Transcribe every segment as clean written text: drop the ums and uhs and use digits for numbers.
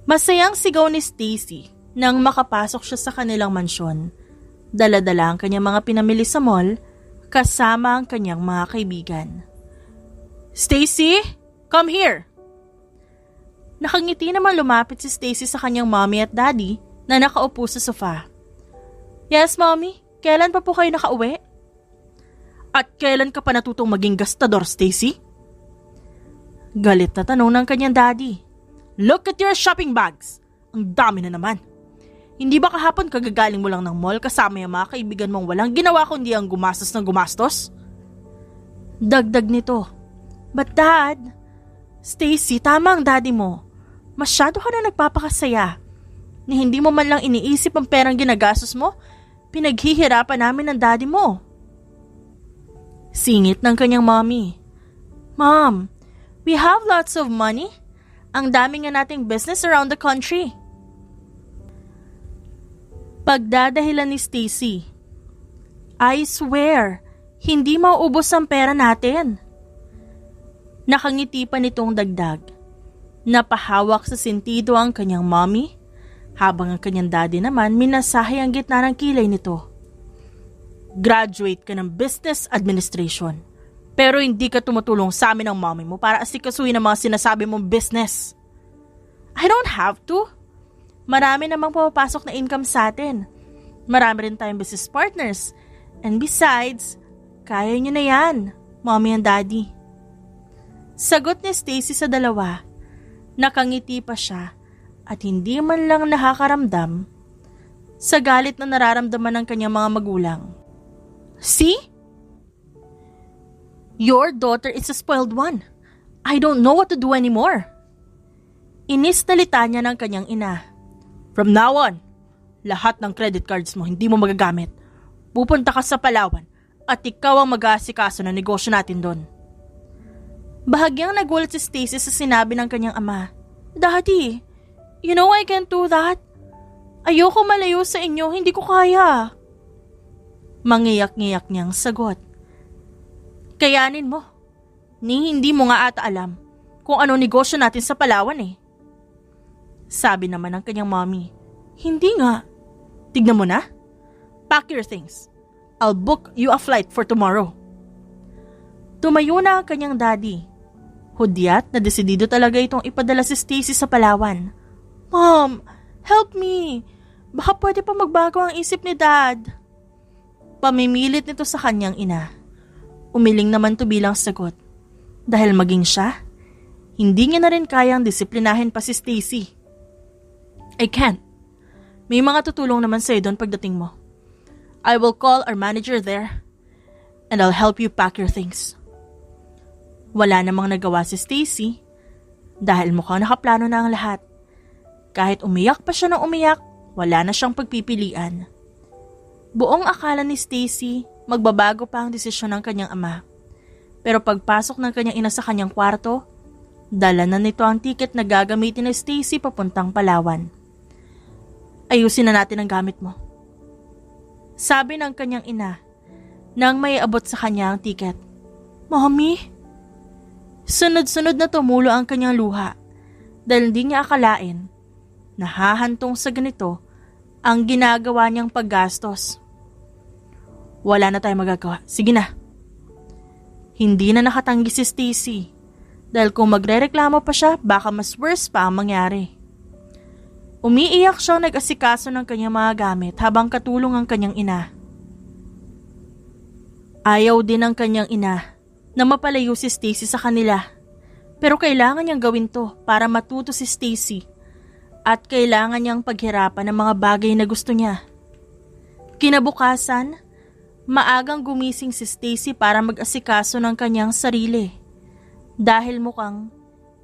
Masayang sigaw ni Stacy nang makapasok siya sa kanilang mansyon. Dala-dala ang kanyang mga pinamili sa mall kasama ang kanyang mga kaibigan. "Stacy, come here!" Nakangiti naman lumapit si Stacy sa kanyang mommy at daddy na nakaupo sa sofa. "Yes, mommy. Kailan pa po kayo nakauwi?" "At kailan ka pa natutong maging gastador, Stacy?" Galit na tanong ng kanyang daddy. "Look at your shopping bags. Ang dami na naman. Hindi ba kahapon kagagaling mo lang ng mall kasama yung mga kaibigan mong walang ginawa kundi ang gumastos ng gumastos?" Dagdag nito. "But dad, Stacy, tama ang daddy mo. Masyado ka na nagpapakasaya. Ni hindi mo man lang iniisip ang perang ginagastos mo, pinaghihirapan namin ng daddy mo." Singit ng kanyang mommy. "Mom, we have lots of money. Ang dami nga nating business around the country." Pagdadahilan ni Stacy. "I swear, hindi mauubos ang pera natin." Nakangiti pa nitong dagdag. Napahawak sa sentido ang kanyang mommy, habang ang kanyang daddy naman minasahe ang gitna ng kilay nito. "Graduate ka ng business administration, pero hindi ka tumutulong sa amin ng mommy mo para asikasuhin ang mga sinasabi mong business." "I don't have to. Marami namang pumapasok na income sa atin. Marami rin tayong business partners. And besides, kaya nyo na yan, mommy and daddy." Sagot ni Stacy sa dalawa. Nakangiti pa siya at hindi man lang nakakaramdam sa galit na nararamdaman ng kanyang mga magulang. "See? Your daughter is a spoiled one. I don't know what to do anymore." Inis na lita niya ng kanyang ina. "From now on, lahat ng credit cards mo hindi mo magagamit. Pupunta ka sa Palawan at ikaw ang mag-aasikaso ng negosyo natin doon." Bahagyang nagulat si Stacy sa sinabi ng kanyang ama. "Daddy, you know I can't do that. Ayoko malayo sa inyo, hindi ko kaya." Mangiyak-ngiyak niyang sagot. "Kayanin mo. Ni hindi mo nga ata alam kung ano negosyo natin sa Palawan eh." Sabi naman ng kanyang mommy. "Hindi nga. Tignan mo na. Pack your things. I'll book you a flight for tomorrow." Tumayo na ang kanyang daddy. Hudyat na desidido talaga itong ipadala si Stacy sa Palawan. "Mom, help me. Baka pwede pa magbago ang isip ni dad." Pamimilit nito sa kanyang ina. Umiling naman to bilang sagot. Dahil maging siya, hindi niya na rin kayang disiplinahin pa si Stacy. "I can't. May mga tutulong naman sa'yo doon pagdating mo. I will call our manager there and I'll help you pack your things." Wala namang nagawa si Stacy dahil mukhang nakaplano na ang lahat. Kahit umiyak pa siya ng umiyak, wala na siyang pagpipilian. Buong akala ni Stacy magbabago pa ang desisyon ng kanyang ama. Pero pagpasok ng kanyang ina sa kanyang kwarto, dala na nito ang tiket na gagamitin ni Stacy papuntang Palawan. "Ayusin na natin ang gamit mo," sabi ng kanyang ina nang may abot sa kanya ang tiket. "Mommy?" Sunod-sunod na tumulo ang kanyang luha dahil hindi niya akalain na hahantong sa ganito ang ginagawa niyang paggastos. "Wala na tayong magagawa. Sige na." Hindi na nakatanggi si Stacy dahil kung magrereklamo pa siya, baka mas worse pa ang mangyari. Umiiyak siyang nag-asikaso ng kanyang mga gamit habang katulong ang kanyang ina. Ayaw din ng kanyang ina na mapalayo si Stacy sa kanila. Pero kailangan niyang gawin to para matuto si Stacy at kailangan niyang paghirapan ng mga bagay na gusto niya. Kinabukasan, maagang gumising si Stacy para mag-asikaso ng kanyang sarili dahil mukhang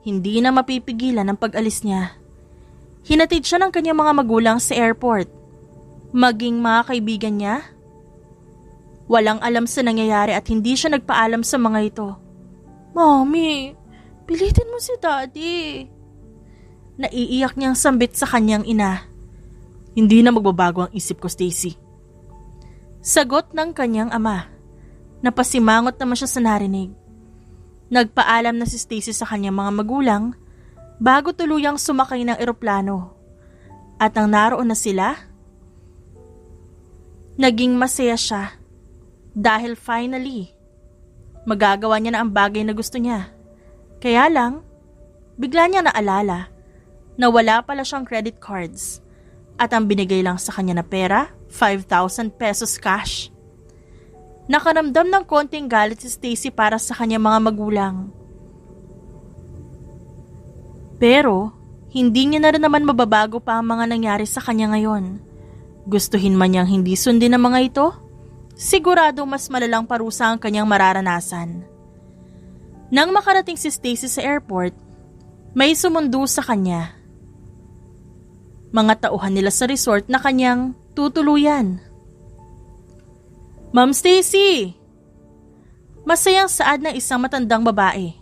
hindi na mapipigilan ang pag-alis niya. Hinatid siya ng kanyang mga magulang sa airport. Maging mga kaibigan niya, walang alam sa nangyayari at hindi siya nagpaalam sa mga ito. "Mommy, pilitin mo si Daddy." Naiiyak niyang sambit sa kanyang ina. "Hindi na magbabago ang isip ko, Stacy." Sagot ng kanyang ama. Napasimangot naman siya sa narinig. Nagpaalam na si Stacy sa kanyang mga magulang bago tuluyang sumakay ng eroplano. At nang naroon na sila, naging masaya siya dahil finally, magagawa niya na ang bagay na gusto niya. Kaya lang, bigla niya naalala na wala pala siyang credit cards at ang binigay lang sa kanya na pera, 5,000 pesos cash. Nakaramdam ng konting galit si Stacy para sa kanyang mga magulang. Pero, hindi niya na rin naman mababago pa ang mga nangyari sa kanya ngayon. Gustuhin man niyang hindi sundin ang mga ito, siguradong mas malalang parusa ang kanyang mararanasan. Nang makarating si Stacy sa airport, may sumundo sa kanya. Mga tauhan nila sa resort na kanyang tutuluyan. Ma'am Stacy! Masayang saad ng isang matandang babae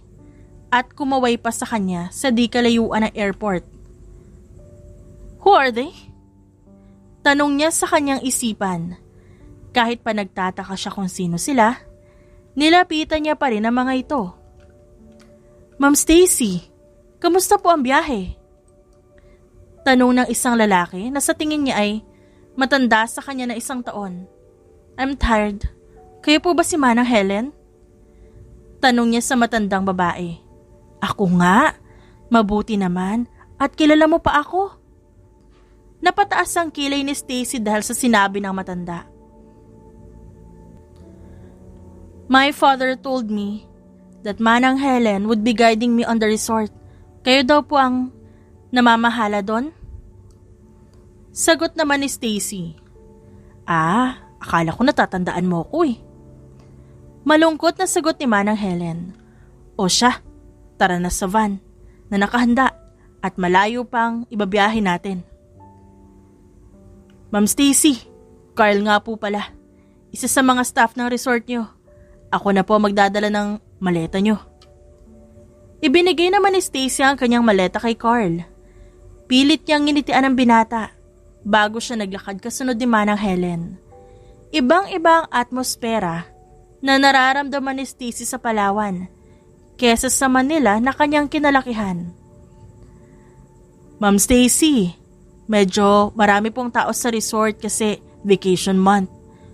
at kumaway pa sa kanya sa di kalayuan ng airport. Who are they? Tanong niya sa kanyang isipan. Kahit pa nagtataka siya kung sino sila, nilapitan niya pa rin ang mga ito. Ma'am Stacy, kamusta po ang biyahe? Tanong ng isang lalaki na sa tingin niya ay matanda sa kanya na 1 taon. I'm tired. Kayo po ba si Manang Helen? Tanong niya sa matandang babae. Ako nga. Mabuti naman. At kilala mo pa ako. Napataas ang kilay ni Stacy dahil sa sinabi ng matanda. My father told me that Manang Helen would be guiding me on the resort. Kayo daw po ang namamahala doon? Sagot naman ni Stacy. Akala ko natatandaan mo ko eh. Malungkot na sagot ni Manang Helen. O siya, tara na sa van na nakahanda at malayo pang ibabiyahe natin. Ma'am Stacy, Carl nga po pala. Isa sa mga staff ng resort nyo. Ako na po magdadala ng maleta nyo. Ibinigay naman ni Stacy ang kanyang maleta kay Carl. Pilit niyang nginitian ang binata bago siya naglakad kasunod ni Manang Helen. Ibang-iba ang atmosfera na nararamdaman ni Stacy sa Palawan kesa sa Manila na kanyang kinalakihan. Ma'am Stacy, medyo marami pong tao sa resort kasi vacation month.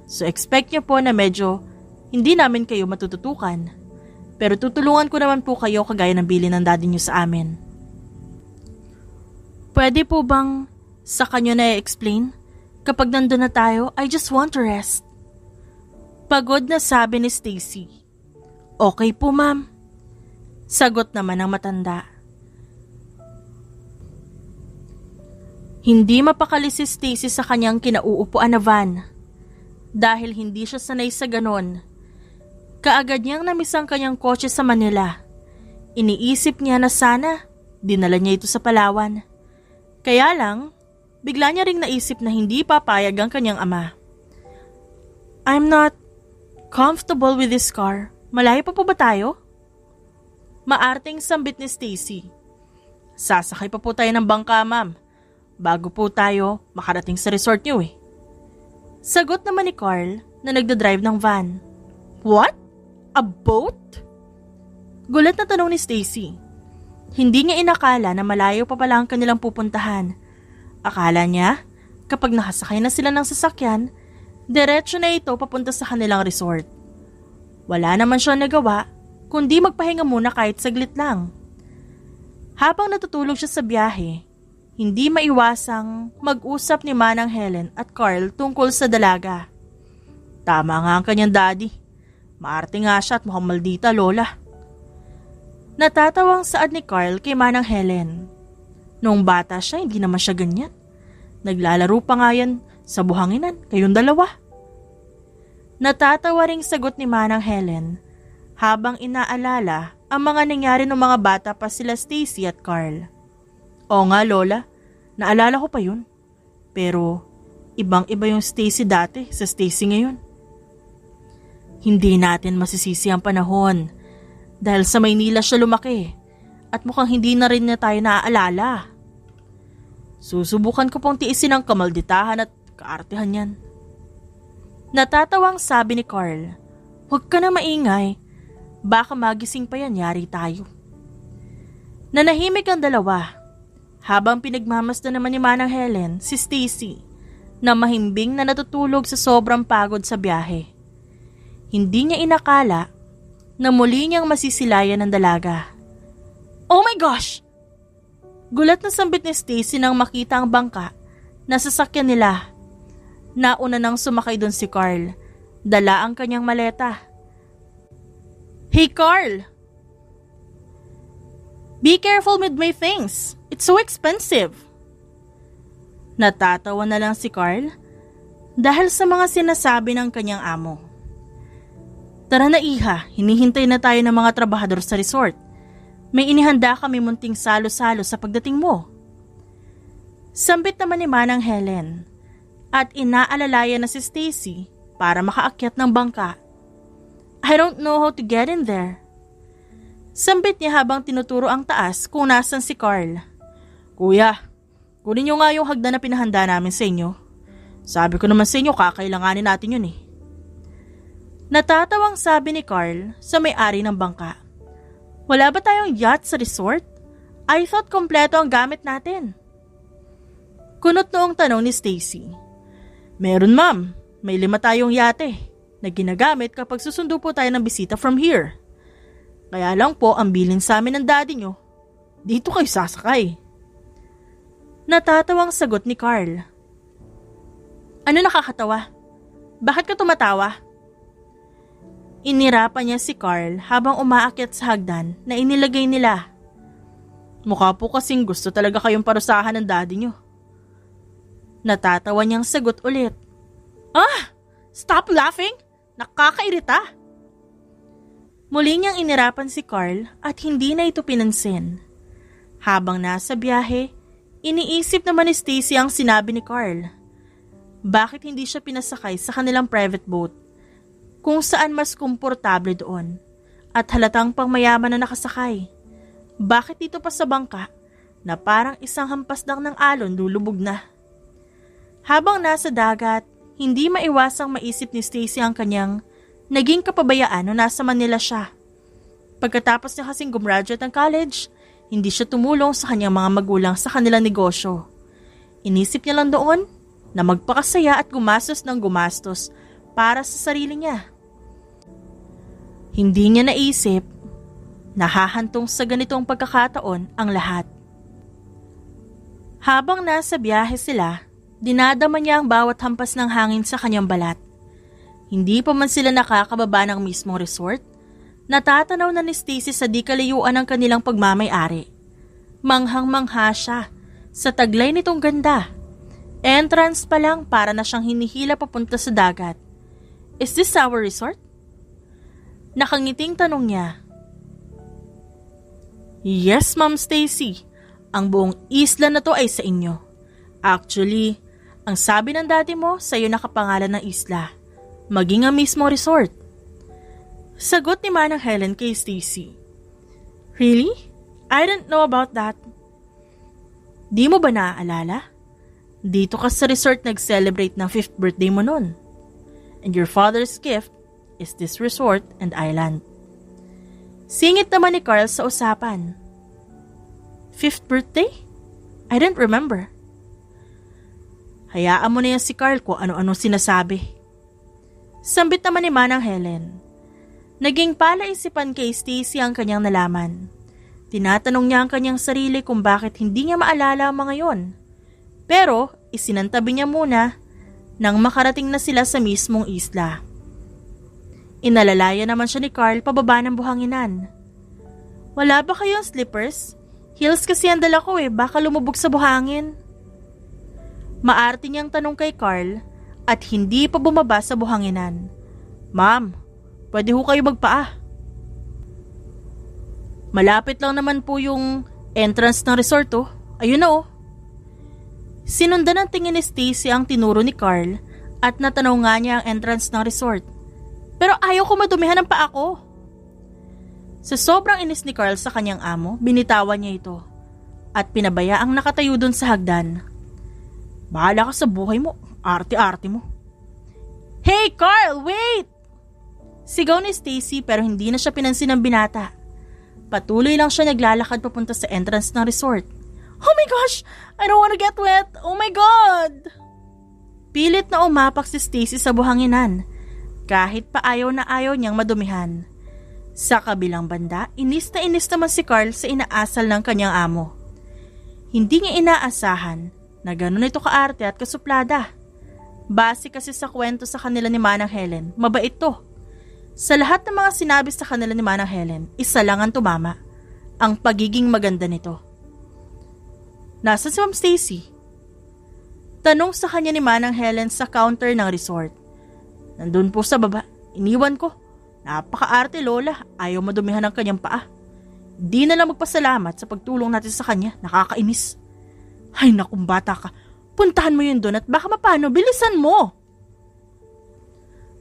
So expect niyo po na medyo hindi namin kayo matututukan. Pero tutulungan ko naman po kayo kagaya ng bili ng daddy niyo sa amin. Pwede po bang sa kanyo na i-explain? Kapag nandun na tayo, I just want to rest. Pagod na sabi ni Stacy. Okay po ma'am. Sagot naman ng matanda. Hindi mapakali si Stacy sa kanyang kinauupuan na van. Dahil hindi siya sanay sa ganon. Kaagad niyang namiss ang kanyang kotse sa Manila. Iniisip niya na sana dinala niya ito sa Palawan. Kaya lang, bigla niya ring naisip na hindi papayag ang kanyang ama. I'm not comfortable with this car. Malayo pa po ba tayo? Maarting sambit ni Stacy. Sasakay pa po tayo ng bangka, ma'am. Bago po tayo makarating sa resort niyo eh. Sagot naman ni Carl na nagdadrive ng van. What? A boat? Gulat na tanong ni Stacy. Hindi niya inakala na malayo pa pala ang kanilang pupuntahan. Akala niya, kapag nakasakay na sila ng sasakyan, diretso na ito papunta sa kanilang resort. Wala naman siya nagawa, kundi magpahinga muna kahit saglit lang. Habang natutulog siya sa biyahe, hindi maiwasang mag-usap ni Manang Helen at Carl tungkol sa dalaga. Tama nga ang kanyang daddy. Maarte nga siya at mukhang maldita lola. Natatawang saad ni Carl kay Manang Helen. Noong bata siya, hindi naman siya ganyan. Naglalaro pa nga yan sa buhanginan, kayong dalawa. Natatawa ring sagot ni Manang Helen habang inaalala ang mga nangyari ng mga bata pa sila Stacy at Carl. Oo nga lola, naalala ko pa yun. Pero ibang-iba yung Stacy dati sa Stacy ngayon. Hindi natin masisisi ang panahon dahil sa Maynila siya lumaki at mukhang hindi na rin na tayo naaalala. Susubukan ko pong tiisin ang kamalditahan at kaartehan yan. Natatawang sabi ni Carl, huwag ka na maingay, baka magising pa yan, yari tayo. Nanahimik ang dalawa, habang pinagmamasdan naman ni Manang Helen si Stacy na mahimbing na natutulog sa sobrang pagod sa biyahe. Hindi niya inakala na muli niyang masisilayan ng dalaga. Oh my gosh! Gulat na sambit ni Stacy nang makita ang bangka na sasakyan nila. Nauna nang sumakay doon si Carl. Dala ang kanyang maleta. Hey Carl! Be careful with my things. It's so expensive. Natatawa na lang si Carl dahil sa mga sinasabi ng kanyang amo. Tara na iha, hinihintay na tayo ng mga trabahador sa resort. May inihanda kami munting salo-salo sa pagdating mo. Sambit naman ni Manang Helen at inaalalayan na si Stacy para makaakyat ng bangka. I don't know how to get in there. Sambit niya habang tinuturo ang taas kung nasan si Carl. Kuya, kunin niyo nga yung hagdan na pinahanda namin sa inyo. Sabi ko naman sa inyo kakailanganin natin yun eh. Natatawang sabi ni Carl sa may-ari ng bangka. Wala ba tayong yacht sa resort? I thought kompleto ang gamit natin. Kunot noong tanong ni Stacy. Meron ma'am, may 5 tayong yate na ginagamit kapag susundo po tayo ng bisita from here. Kaya lang po ang bilin sa amin ng daddy nyo, dito kayo sasakay. Natatawang sagot ni Carl. Ano nakakatawa? Bakit ka tumatawa? Inirapan niya si Carl habang umaakyat sa hagdan na inilagay nila. Mukha po kasing gusto talaga kayong parusahan ng daddy nyo. Natatawa niyang sagot ulit. Ah! Stop laughing! Nakakairita! Muli niyang inirapan si Carl at hindi na ito pinansin. Habang nasa biyahe, iniisip naman ni Stacy ang sinabi ni Carl. Bakit hindi siya pinasakay sa kanilang private boat? Kung saan mas komportable doon at halatang pangmayaman na nakasakay. Bakit dito pa sa bangka na parang isang hampas lang ng alon lulubog na? Habang nasa dagat, hindi maiwasang maisip ni Stacy ang kanyang naging kapabayaan nung nasa Manila siya. Pagkatapos niya kasing gumraduate ng college, hindi siya tumulong sa kanyang mga magulang sa kanilang negosyo. Inisip niya lang doon na magpakasaya at gumastos ng gumastos para sa sarili niya. Hindi niya naisip na hahantong sa ganitong pagkakataon ang lahat. Habang nasa biyahe sila, dinadama niya ang bawat hampas ng hangin sa kanyang balat. Hindi pa man sila nakakababa ng mismong resort, natatanaw na ni Stacy sa di kalayuan ng kanilang pagmamay-ari. Manghang-mangha siya sa taglay nitong ganda. Entrance pa lang para na siyang hinihila papunta sa dagat. Is this our resort? Nakangiting tanong niya. Yes, Ma'am Stacy. Ang buong isla na to ay sa inyo. Actually, ang sabi ng daddy mo, sa'yo nakapangalan ng isla. Maging ang mismo resort. Sagot ni Manang Helen kay Stacy. Really? I didn't know about that. Di mo ba naaalala? Dito ka sa resort nag-celebrate ng 5th birthday mo nun. And your father's gift is this resort and island. Singit naman ni Carl sa usapan. 5th birthday? I didn't remember. Hayaan mo na yan si Carl kung ano-ano sinasabi. Sambit naman ni Manang Helen. Naging palaisipan kay Stacy ang kanyang nalaman. Tinatanong niya ang kanyang sarili kung bakit hindi niya maalala ang mga yon. Pero isinantabi niya muna nang makarating na sila sa mismong isla. Inalalaya naman siya ni Carl pababa ng buhanginan. Wala ba kayong slippers? Heels kasi ang dala ko baka lumubog sa buhangin. Maarte niyang tanong kay Carl at hindi pa bumaba sa buhanginan. Ma'am, pwede ho kayo magpaa. Malapit lang naman po yung entrance ng resort Ayun na Sinundan ng tingin ni Stacy ang tinuro ni Carl at natanaw nga niya ang entrance ng resort. Pero ayaw ko madumihan ng paa ko. Sa sobrang inis ni Carl sa kanyang amo, binitawan niya ito at pinabayaang nakatayo doon sa hagdan. Bahala ka sa buhay mo, arte-arte mo. Hey Carl, wait! Sigaw ni Stacy pero hindi na siya pinansin ng binata. Patuloy lang siya naglalakad papunta sa entrance ng resort. Oh my gosh! I don't wanna get wet! Oh my God! Pilit na umapak si Stacy sa buhanginan, kahit pa ayaw na ayaw niyang madumihan. Sa kabilang banda, inis naman si Carl sa inaasal ng kanyang amo. Hindi niya inaasahan na ganun ito kaarte at kasuplada. Base kasi sa kwento sa kanila ni Manang Helen, mabait to. Sa lahat ng mga sinabi sa kanila ni Manang Helen, isa lang ang tumama, ang pagiging maganda nito. Nasaan si Ma'am Stacy? Tanong sa kanya ni Manang Helen sa counter ng resort. Nandun po sa baba, iniwan ko. Napaka-arte lola, ayaw madumihan ng kanyang paa. Di na lang magpasalamat sa pagtulong natin sa kanya, nakakainis. Ay nakong bata ka, puntahan mo yun doon at baka mapano, bilisan mo.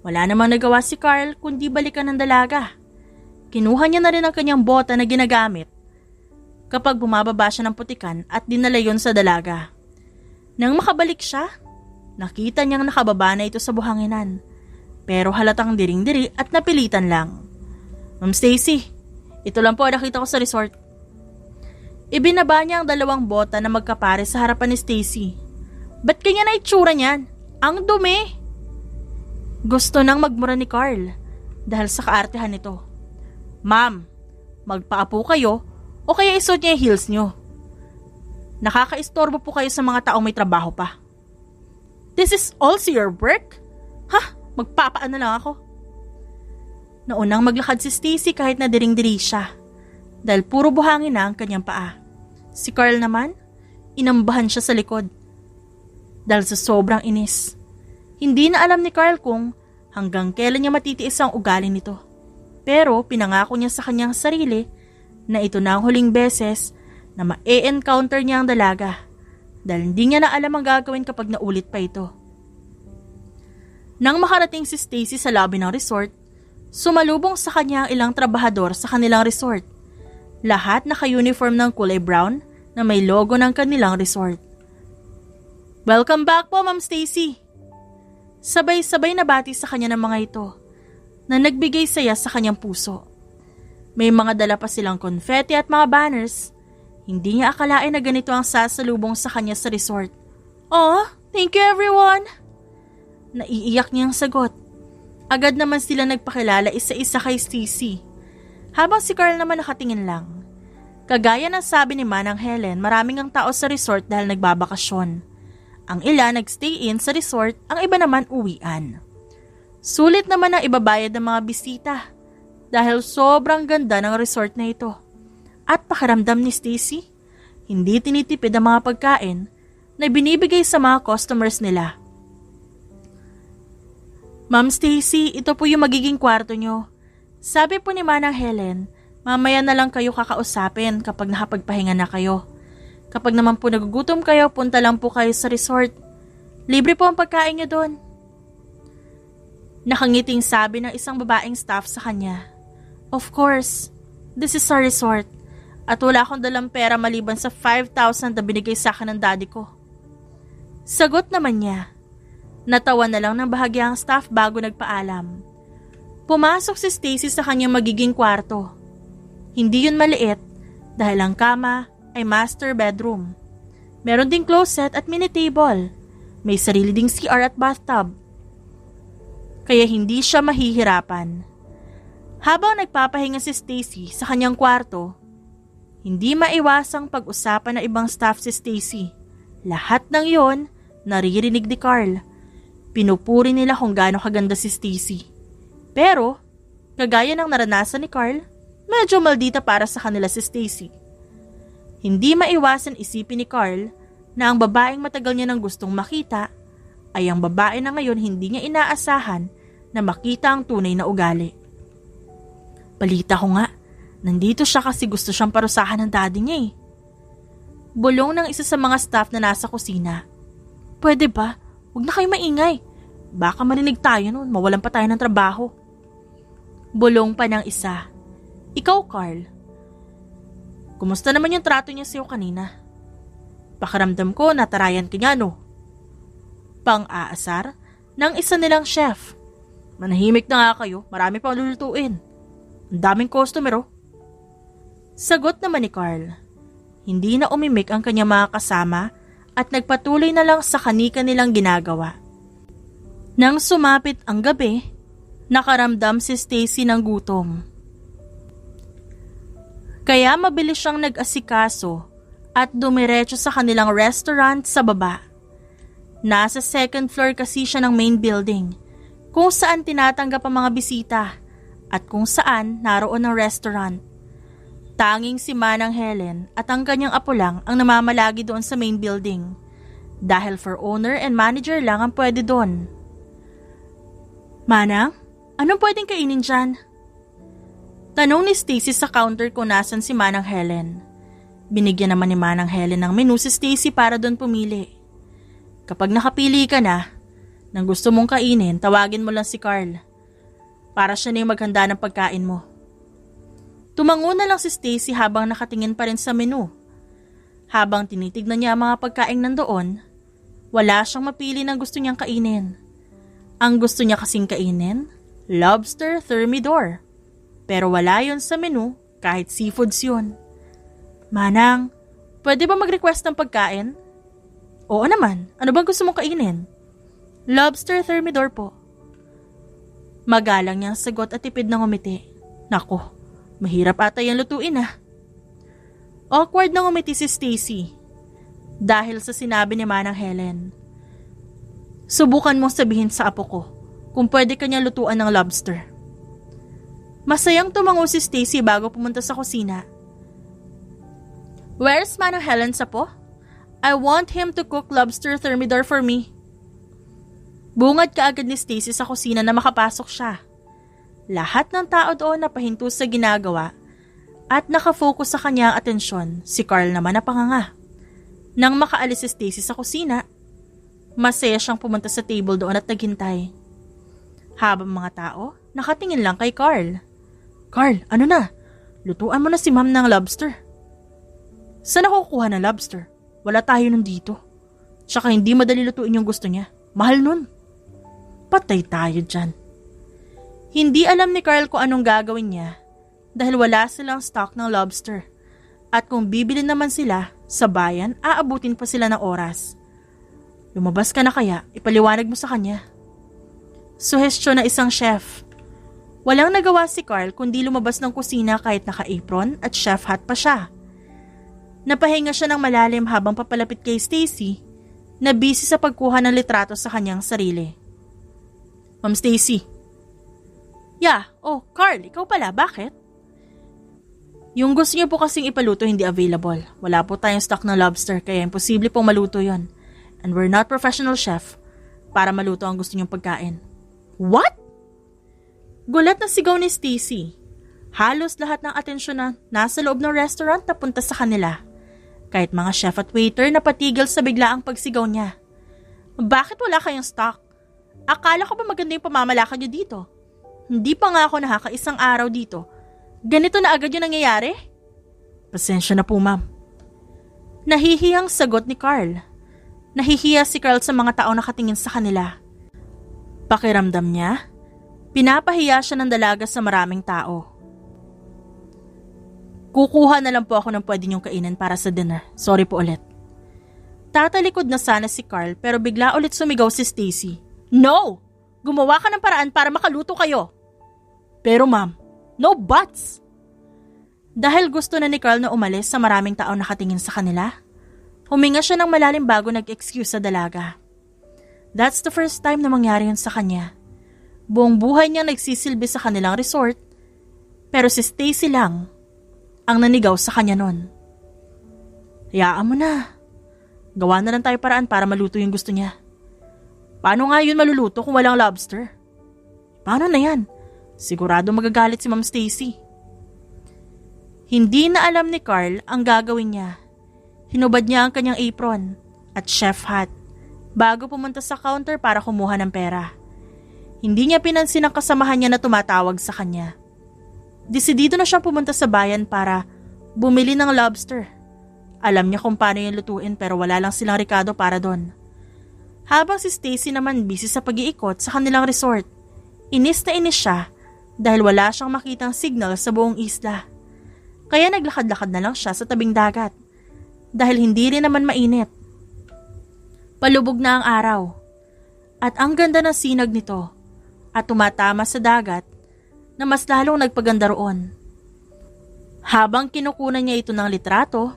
Wala namang nagawa si Carl kundi balikan ng dalaga. Kinuha niya na rin ang kanyang bota na ginagamit kapag bumababa siya ng putikan at dinala yon sa dalaga. Nang makabalik siya, nakita niyang nakababa na ito sa buhanginan. Pero halatang diring-diri at napilitan lang. Ma'am Stacy, ito lang po nakita ko sa resort. Ibinaba niya ang dalawang bota na magkapare sa harapan ni Stacy. Ba't kanya na itsura niyan? Ang dumi! Gusto nang magmura ni Carl dahil sa kaartehan nito. Ma'am, magpaapo kayo o kaya isuot niya yung heels niyo. Nakakaistorbo po kayo sa mga taong may trabaho pa. This is also your work? Ha? Magpapaan na lang ako. Naunang maglakad si Stacy kahit na diring-diri siya dahil puro buhangin na ang kanyang paa. Si Carl naman, inambahan siya sa likod dahil sa sobrang inis. Hindi na alam ni Carl kung hanggang kailan niya matitiis ang ugali nito. Pero pinangako niya sa kanyang sarili na ito na ang huling beses na ma-e-encounter niya ang dalaga dahil hindi niya na alam ang gagawin kapag naulit pa ito. Nang makarating si Stacy sa lobby ng resort, sumalubong sa kanya ang ilang trabahador sa kanilang resort. Lahat naka-uniform ng kulay brown na may logo ng kanilang resort. Welcome back po, Ma'am Stacy. Sabay-sabay na bati sa kanya ng mga ito na nagbigay saya sa kanyang puso. May mga dala pa silang confetti at mga banners. Hindi niya akalain na ganito ang sasalubong sa kanya sa resort. Oh, thank you everyone! Naiiyak niyang sagot. Agad naman sila nagpakilala isa-isa kay Stacy. Habang si Carl naman nakatingin lang. Kagaya ng sabi ni Manang Helen, maraming ang tao sa resort dahil nagbabakasyon. Ang ilan nagstay in sa resort, ang iba naman uwian. Sulit naman ang ibabayad ng mga bisita dahil sobrang ganda ng resort na ito. At pakiramdam ni Stacy, hindi tinitipid ang mga pagkain na binibigay sa mga customers nila. Ma'am Stacy, ito po yung magiging kwarto nyo. Sabi po ni Manang Helen, mamaya na lang kayo kakausapin kapag nakapagpahinga na kayo. Kapag naman po nagugutom kayo, punta lang po kayo sa resort. Libre po ang pagkain nyo doon. Nakangiting sabi ng isang babaeng staff sa kanya. Of course, this is our resort. At wala akong dalang pera maliban sa 5,000 na binigay sa akin ng daddy ko. Sagot naman niya. Natawa na lang ng bahagya ang staff bago nagpaalam. Pumasok si Stacy sa kanyang magiging kwarto. Hindi yun maliit dahil ang kama ay master bedroom. Meron ding closet at mini table. May sarili ding CR at bathtub. Kaya hindi siya mahihirapan. Habang nagpapahinga si Stacy sa kanyang kwarto, hindi maiwasang pag-usapan ng ibang staff si Stacy. Lahat ng iyon naririnig ni Carl. Pinupuri nila kung gaano kaganda si Stacy. Pero, kagaya ng naranasan ni Carl, medyo maldita para sa kanila si Stacy. Hindi maiwasan isipin ni Carl na ang babaeng matagal niya nang gustong makita ay ang babae na ngayon hindi niya inaasahan na makita ang tunay na ugali. Balita ko nga, nandito siya kasi gusto siyang parusahan ng daddy niya eh. Bulong ng isa sa mga staff na nasa kusina. Pwede ba? Huwag na kayo maingay. Baka marinig tayo noon, mawalan pa tayo ng trabaho. Bulong pa ng isa. Ikaw, Carl. Kumusta naman yung trato niya sa'yo kanina? Pakiramdam ko natarayan ka niya, no? Pang-aasar ng isa nilang chef. Manahimik na nga kayo, marami pang lulutuin. Ang daming customer, oh. Sagot naman ni Carl. Hindi na umimik ang kanyang mga kasama at nagpatuloy na lang sa kani-kanilang ginagawa. Nang sumapit ang gabi, nakaramdam si Stacy ng gutom. Kaya mabilis siyang nag-asikaso at dumiretso sa kanilang restaurant sa baba. Nasa second floor kasi siya ng main building, kung saan tinatanggap ang mga bisita at kung saan naroon ang restaurant. Tanging si Manang Helen at ang kanyang apo lang ang namamalagi doon sa main building dahil for owner and manager lang ang pwede doon. Manang, anong pwedeng kainin dyan? Tanong ni Stacy sa counter kung nasan si Manang Helen. Binigyan naman ni Manang Helen ng menu si Stacy para doon pumili. Kapag nakapili ka na ng gusto mong kainin, tawagin mo lang si Carl para siya na yung maghanda ng pagkain mo. Tumango na lang si Stacy habang nakatingin pa rin sa menu. Habang tinitignan niya ang mga pagkain nandoon, wala siyang mapili ng gusto niyang kainin. Ang gusto niya kasing kainin, lobster thermidor. Pero wala yon sa menu kahit seafoods yun. Manang, pwede ba mag-request ng pagkain? Oo naman, ano bang gusto mong kainin? Lobster thermidor po. Magalang niyang sagot at tipid ng umiti. Nako. Mahirap ata yung lutuin ah. Awkward na ngumiti si Stacy dahil sa sinabi ni Manang Helen. Subukan mong sabihin sa apo ko kung pwede kanya lutuan ng lobster. Masayang tumango si Stacy bago pumunta sa kusina. Where's Manang Helen sa po? I want him to cook lobster thermidor for me. Bungad kaagad ni Stacy sa kusina na makapasok siya. Lahat ng tao doon napahinto sa ginagawa at nakafocus sa kanyang atensyon. Si Carl naman napanganga. Nang makaalis si Stacy sa kusina, masaya siyang pumunta sa table doon at naghintay. Habang mga tao, nakatingin lang kay Carl. Carl, ano na? Lutuan mo na si ma'am ng lobster. Saan ako kukuha ng lobster? Wala tayo nun dito. Tsaka hindi madali lutuin yung gusto niya. Mahal nun. Patay tayo dyan. Hindi alam ni Carl kung anong gagawin niya dahil wala silang stock ng lobster. At kung bibili naman sila sa bayan, aabutin pa sila ng oras. Lumabas ka na kaya, ipaliwanag mo sa kanya. Suhestyon na isang chef. Walang nagawa si Carl kundi lumabas ng kusina kahit naka-apron at chef hat pa siya. Napahinga siya ng malalim habang papalapit kay Stacy na busy sa pagkuha ng litrato sa kanyang sarili. Ma'am Stacy. Yeah, Carl, ikaw pala, bakit? Yung gusto niyo po kasing ipaluto hindi available. Wala po tayong stock ng lobster kaya imposible pong maluto yon. And we're not professional chef para maluto ang gusto niyong pagkain. What? Gulat na sigaw ni Stacy. Halos lahat ng atensyon na nasa loob ng restaurant napunta sa kanila. Kahit mga chef at waiter na patigil sa biglaang pagsigaw niya. Bakit wala kayong stock? Akala ko ba maganda yung pamamalakad niyo dito? Hindi pa nga ako nakakaisang araw dito. Ganito na agad yung nangyayari? Pasensya na po, ma'am. Nahihiyang sagot ni Carl. Nahihiya si Carl sa mga tao nakatingin sa kanila. Pakiramdam niya, pinapahiya siya ng dalaga sa maraming tao. Kukuha na lang po ako ng pwede niyong kainin para sa dinner. Sorry po ulit. Tatalikod na sana si Carl pero bigla ulit sumigaw si Stacy. No! Gumawa ka ng paraan para makaluto kayo. Pero ma'am, no buts! Dahil gusto na ni Carl na umalis sa maraming tao nakatingin sa kanila, huminga siya ng malalim bago nag-excuse sa dalaga. That's the first time na mangyari yun sa kanya. Buong buhay niya nagsisilbi sa kanilang resort, pero si Stacy lang ang nanigaw sa kanya nun. Hayaan mo na. Gawa na lang tayo paraan para maluto yung gusto niya. Paano nga yun maluluto kung walang lobster? Paano na yan? Sigurado magagalit si Ma'am Stacy. Hindi na alam ni Carl ang gagawin niya. Hinubad niya ang kanyang apron at chef hat bago pumunta sa counter para kumuha ng pera. Hindi niya pinansin ang kasamahan niya na tumatawag sa kanya. Desidido na siyang pumunta sa bayan para bumili ng lobster. Alam niya kung paano yung lutuin pero wala lang silang rekado para doon. Habang si Stacy naman busy sa pag-iikot sa kanilang resort, inis na inis siya dahil wala siyang makitang signal sa buong isla. Kaya naglakad-lakad na lang siya sa tabing dagat dahil hindi rin naman mainit. Palubog na ang araw at ang ganda ng sinag nito at tumatama sa dagat na mas lalong nagpaganda roon. Habang kinukunan niya ito ng litrato,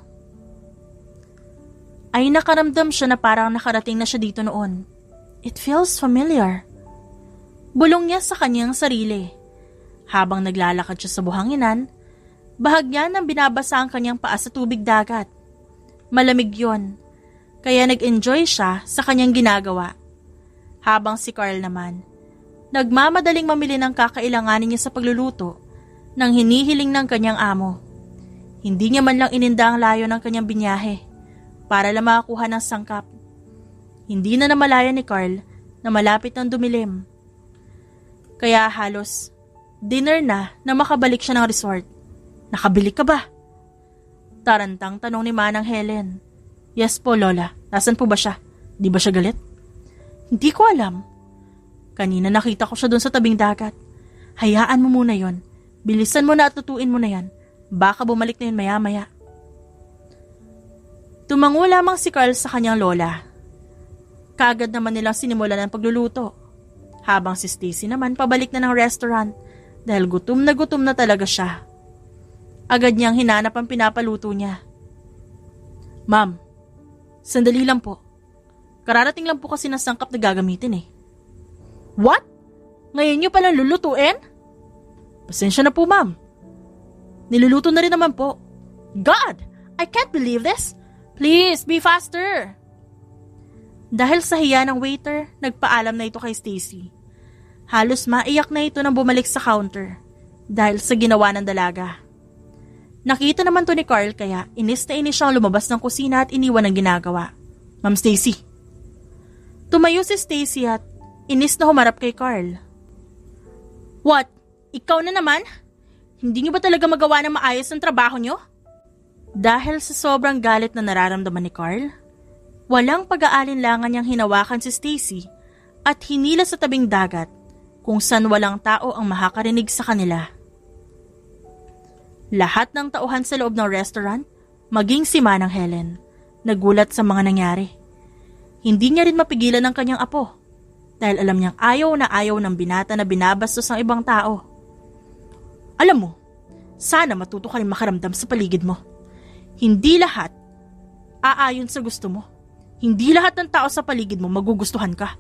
ay nakaramdam siya na parang nakarating na siya dito noon. It feels familiar. Bulong niya sa kanyang sarili. Habang naglalakad siya sa buhanginan, bahagyan ng binabasa ang kanyang paa sa tubig dagat. Malamig yon, kaya nag-enjoy siya sa kanyang ginagawa. Habang si Carl naman, nagmamadaling mamili ng kakailanganin niya sa pagluluto ng hinihiling ng kanyang amo. Hindi niya man lang ininda ang layo ng kanyang binyahe para lang makakuha ng sangkap. Hindi na namalayan ni Carl na malapit ng dumilim. Kaya halos dinner na makabalik siya ng resort. Nakabili ka ba? Tarantang tanong ni Manang Helen. Yes po, Lola. Nasaan po ba siya? Di ba siya galit? Hindi ko alam. Kanina nakita ko siya doon sa tabing dagat. Hayaan mo muna yon. Bilisan mo na at tutuin mo na yan. Baka bumalik na yun maya-maya. Tumango lamang si Carl sa kanyang lola. Kaagad naman nilang sinimulan ang pagluluto. Habang si Stacy naman pabalik na ng restaurant dahil gutom na talaga siya. Agad niyang hinanap ang pinapaluto niya. Ma'am, sandali lang po. Kararating lang po kasi ng sangkap na gagamitin eh. What? Ngayon niyo palang lulutuin? Pasensya na po, ma'am. Niluluto na rin naman po. God! I can't believe this. Please, be faster. Dahil sa hiya ng waiter, nagpaalam na ito kay Stacy. Halos maiyak na ito nang bumalik sa counter dahil sa ginawa ng dalaga. Nakita naman to ni Carl kaya inis na inis siyang lumabas ng kusina at iniwan ang ginagawa. Ma'am Stacy. Tumayo si Stacy at inis na humarap kay Carl. What? Ikaw na naman? Hindi niyo ba talaga magawa ng maayos ang trabaho niyo? Dahil sa sobrang galit na nararamdaman ni Carl, walang pag-aalinlangan niyang hinawakan si Stacy at hinila sa tabing dagat kung saan walang tao ang makakarinig sa kanila. Lahat ng tauhan sa loob ng restaurant, maging si Manang Helen, nagulat sa mga nangyari. Hindi niya rin mapigilan ang kanyang apo dahil alam niyang ayaw na ayaw ng binata na binabastos ng ibang tao. Alam mo, sana matuto ka rin makaramdam sa paligid mo. Hindi lahat aayon sa gusto mo. Hindi lahat ng tao sa paligid mo magugustuhan ka.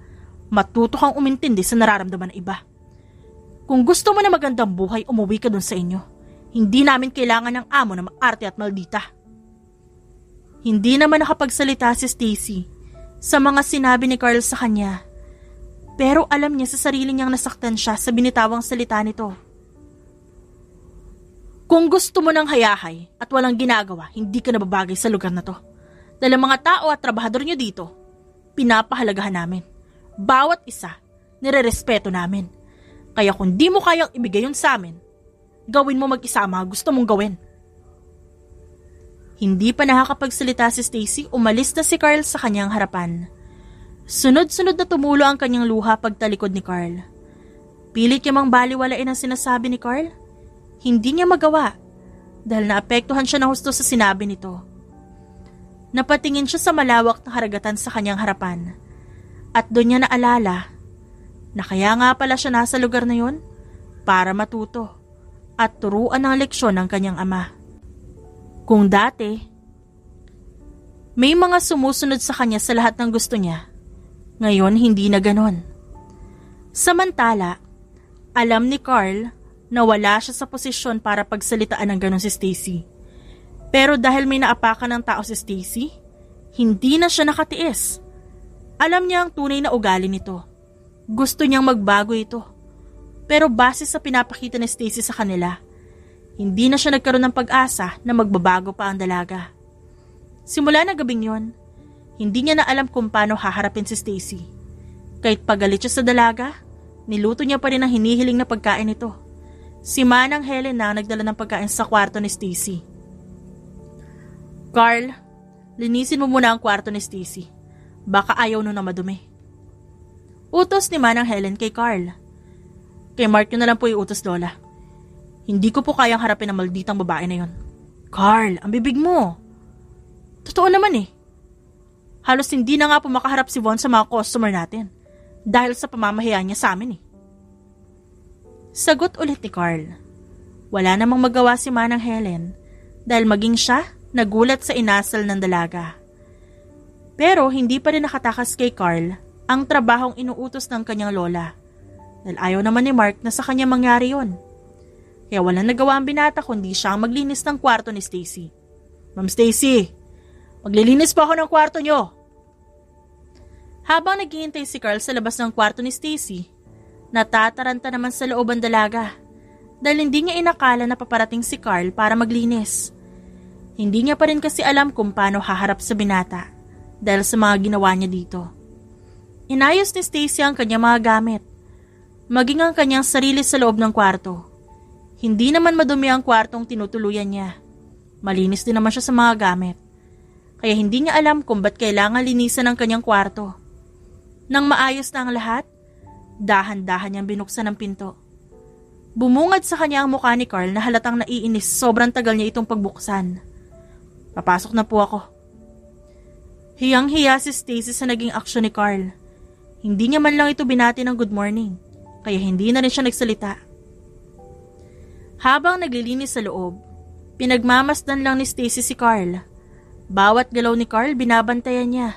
Matuto kang umintindi sa nararamdaman ng iba. Kung gusto mo na magandang buhay, umuwi ka dun sa inyo. Hindi namin kailangan ng amo na maarte at maldita. Hindi naman nakapagsalita si Stacy sa mga sinabi ni Carl sa kanya. Pero alam niya sa sarili niyang nasaktan siya sa binitawang salita nito. Kung gusto mo ng hayahay at walang ginagawa, hindi ka nababagay sa lugar na to. Dahil ang mga tao at trabahador niyo dito, pinapahalagahan namin. Bawat isa, nirerespeto namin. Kaya kung di mo kayang ibigay yun sa amin, gawin mo mag-isa ang mga gusto mong gawin. Hindi pa nakakapagsalita si Stacy, umalis na si Carl sa kanyang harapan. Sunod-sunod na tumulo ang kanyang luha pagtalikod ni Carl. Pilit niya mang baliwalain ang sinasabi ni Carl. Hindi niya magawa dahil naapektuhan siya ng husto sa sinabi nito. Napatingin siya sa malawak na karagatan sa kanyang harapan at doon niya naalala na kaya nga pala siya nasa lugar na yon para matuto at turuan ng leksyon ng kanyang ama. Kung dati, may mga sumusunod sa kanya sa lahat ng gusto niya, ngayon hindi na ganon. Samantala, alam ni Carl na wala siya sa posisyon para pagsalitaan ng ganon si Stacy. Pero dahil may naapakan ng tao si Stacy, hindi na siya nakatiis. Alam niya ang tunay na ugali nito. Gusto niyang magbago ito. Pero base sa pinapakita ni Stacy sa kanila, hindi na siya nagkaroon ng pag-asa na magbabago pa ang dalaga. Simula na gabing yon, hindi niya na alam kung paano haharapin si Stacy. Kahit pagalit siya sa dalaga, niluto niya pa rin ang hinihiling na pagkain nito. Si Manang Helen na nagdala ng pagkain sa kwarto ni Stacy. Carl, linisin mo muna ang kwarto ni Stacy. Baka ayaw nun na madumi. Utos ni Manang Helen kay Carl. Kay Mark yun na lang po iutos, Lola. Hindi ko po kayang harapin ang malditang babae na yon. Carl, ang bibig mo. Totoo naman eh. Halos hindi na nga po makaharap si Von sa mga customer natin dahil sa pamamahiya niya sa amin eh. Sagot ulit ni Carl. Wala namang magawa si Manang Helen dahil maging siya nagulat sa inasal ng dalaga. Pero hindi pa rin nakatakas kay Carl ang trabahong inuutos ng kanyang lola dahil ayaw naman ni Mark na sa kanya mangyari yon. Kaya walang nagawa ang binata kundi siya ang maglinis ng kwarto ni Stacy. Ma'am Stacy, maglilinis pa ako ng kwarto nyo. Habang naghihintay si Carl sa labas ng kwarto ni Stacy, natataranta naman sa loob ang dalaga dahil hindi niya inakala na paparating si Carl para maglinis. Hindi niya pa rin kasi alam kung paano haharap sa binata dahil sa mga ginawa niya dito. Inayos ni Stacy ang kanyang mga gamit, maging ang kanyang sarili sa loob ng kwarto. Hindi naman madumi ang kwartong tinutuluyan niya. Malinis din naman siya sa mga gamit. Kaya hindi niya alam kung ba't kailangan linisan ang kanyang kwarto. Nang maayos na ang lahat, dahan-dahan niyang binuksan ang pinto. Bumungad sa kanya ang mukha ni Carl na halatang naiinis sobrang tagal niya itong pagbuksan. Papasok na po ako. Hiyang-hiya si Stacy sa naging aksyon ni Carl. Hindi niya man lang ito binati ng good morning, kaya hindi na rin siya nagsalita. Habang naglilinis sa loob, pinagmamasdan lang ni Stacy si Carl. Bawat galaw ni Carl binabantayan niya.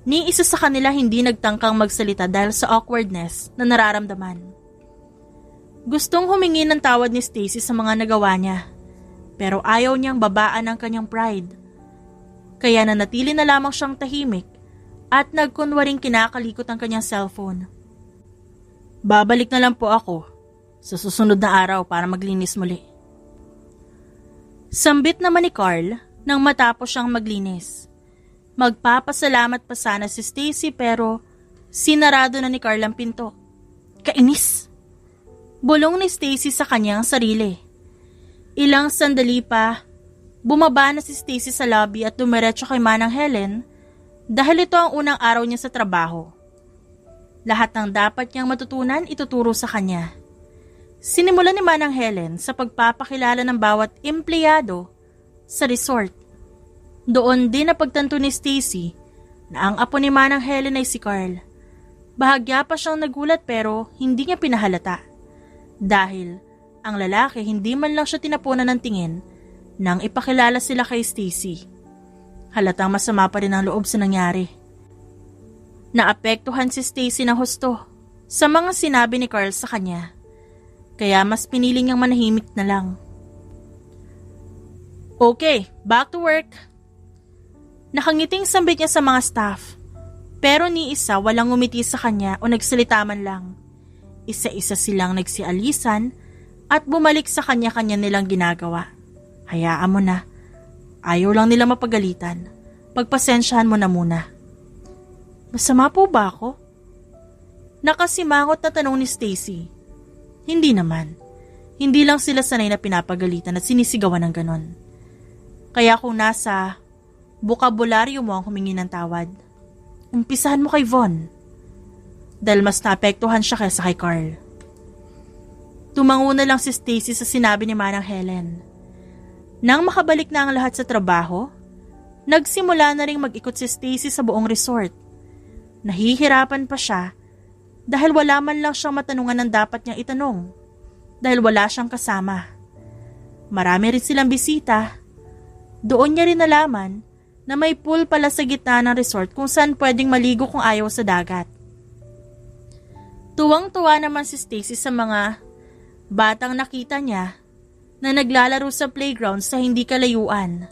Ni isa sa kanila hindi nagtangkang magsalita dahil sa awkwardness na nararamdaman. Gustong humingi ng tawad ni Stacy sa mga nagawa niya, pero ayaw niyang babaan ang kanyang pride. Kaya nanatili na lamang siyang tahimik at nagkunwaring kinakalikot ang kanyang cellphone. Babalik na lang po ako sa susunod na araw para maglinis muli. Sambit naman ni Carl nang matapos siyang maglinis. Magpapasalamat pa sana si Stacy pero sinarado na ni Carl ang pinto. Kainis! Bulong ni Stacy sa kanyang sarili. Ilang sandali pa, bumaba na si Stacy sa lobby at dumiretso kay Manang Helen dahil ito ang unang araw niya sa trabaho. Lahat ng dapat niyang matutunan ituturo sa kanya. Sinimulan ni Manang Helen sa pagpapakilala ng bawat empleyado sa resort. Doon din napagtanto ni Stacy na ang apo ni Manang Helen ay si Carl. Bahagya pa siyang nagulat pero hindi niya pinahalata. Dahil ang lalaki hindi man lang siya tinapunan ng tingin nang ipakilala sila kay Stacy. Halatang masama pa rin ang loob sa nangyari. Naapektuhan si Stacy ng husto sa mga sinabi ni Carl sa kanya. Kaya mas pinili niyang manahimik na lang. Okay, back to work. Nakangiting sambit niya sa mga staff. Pero ni isa walang umiti sa kanya o nagsalita man lang. Isa-isa silang nagsialisan at bumalik sa kanya-kanya nilang ginagawa. Hayaan mo na. Ayaw lang nila mapagalitan. Pagpasensyahan mo na muna. Masama po ba ako? Nakasimangot na tanong ni Stacy. Hindi naman. Hindi lang sila sanay na pinapagalitan at sinisigawan ng ganon. Kaya kung nasa bukabularyo mo ang humingi ng tawad, umpisahan mo kay Von. Dahil mas naapektuhan siya kaysa kay Carl. Tumango na lang si Stacy sa sinabi ni Manang Helen. Nang makabalik na ang lahat sa trabaho, nagsimula na ring mag-ikot si Stacy sa buong resort. Nahihirapan pa siya dahil wala man lang siyang matanungan ng dapat niyang itanong dahil wala siyang kasama. Marami rin silang bisita. Doon niya rin nalaman na may pool pala sa gitna ng resort kung saan pwedeng maligo kung ayaw sa dagat. Tuwang-tuwa naman si Stacy sa mga batang nakita niya na naglalaro sa playground sa hindi kalayuan.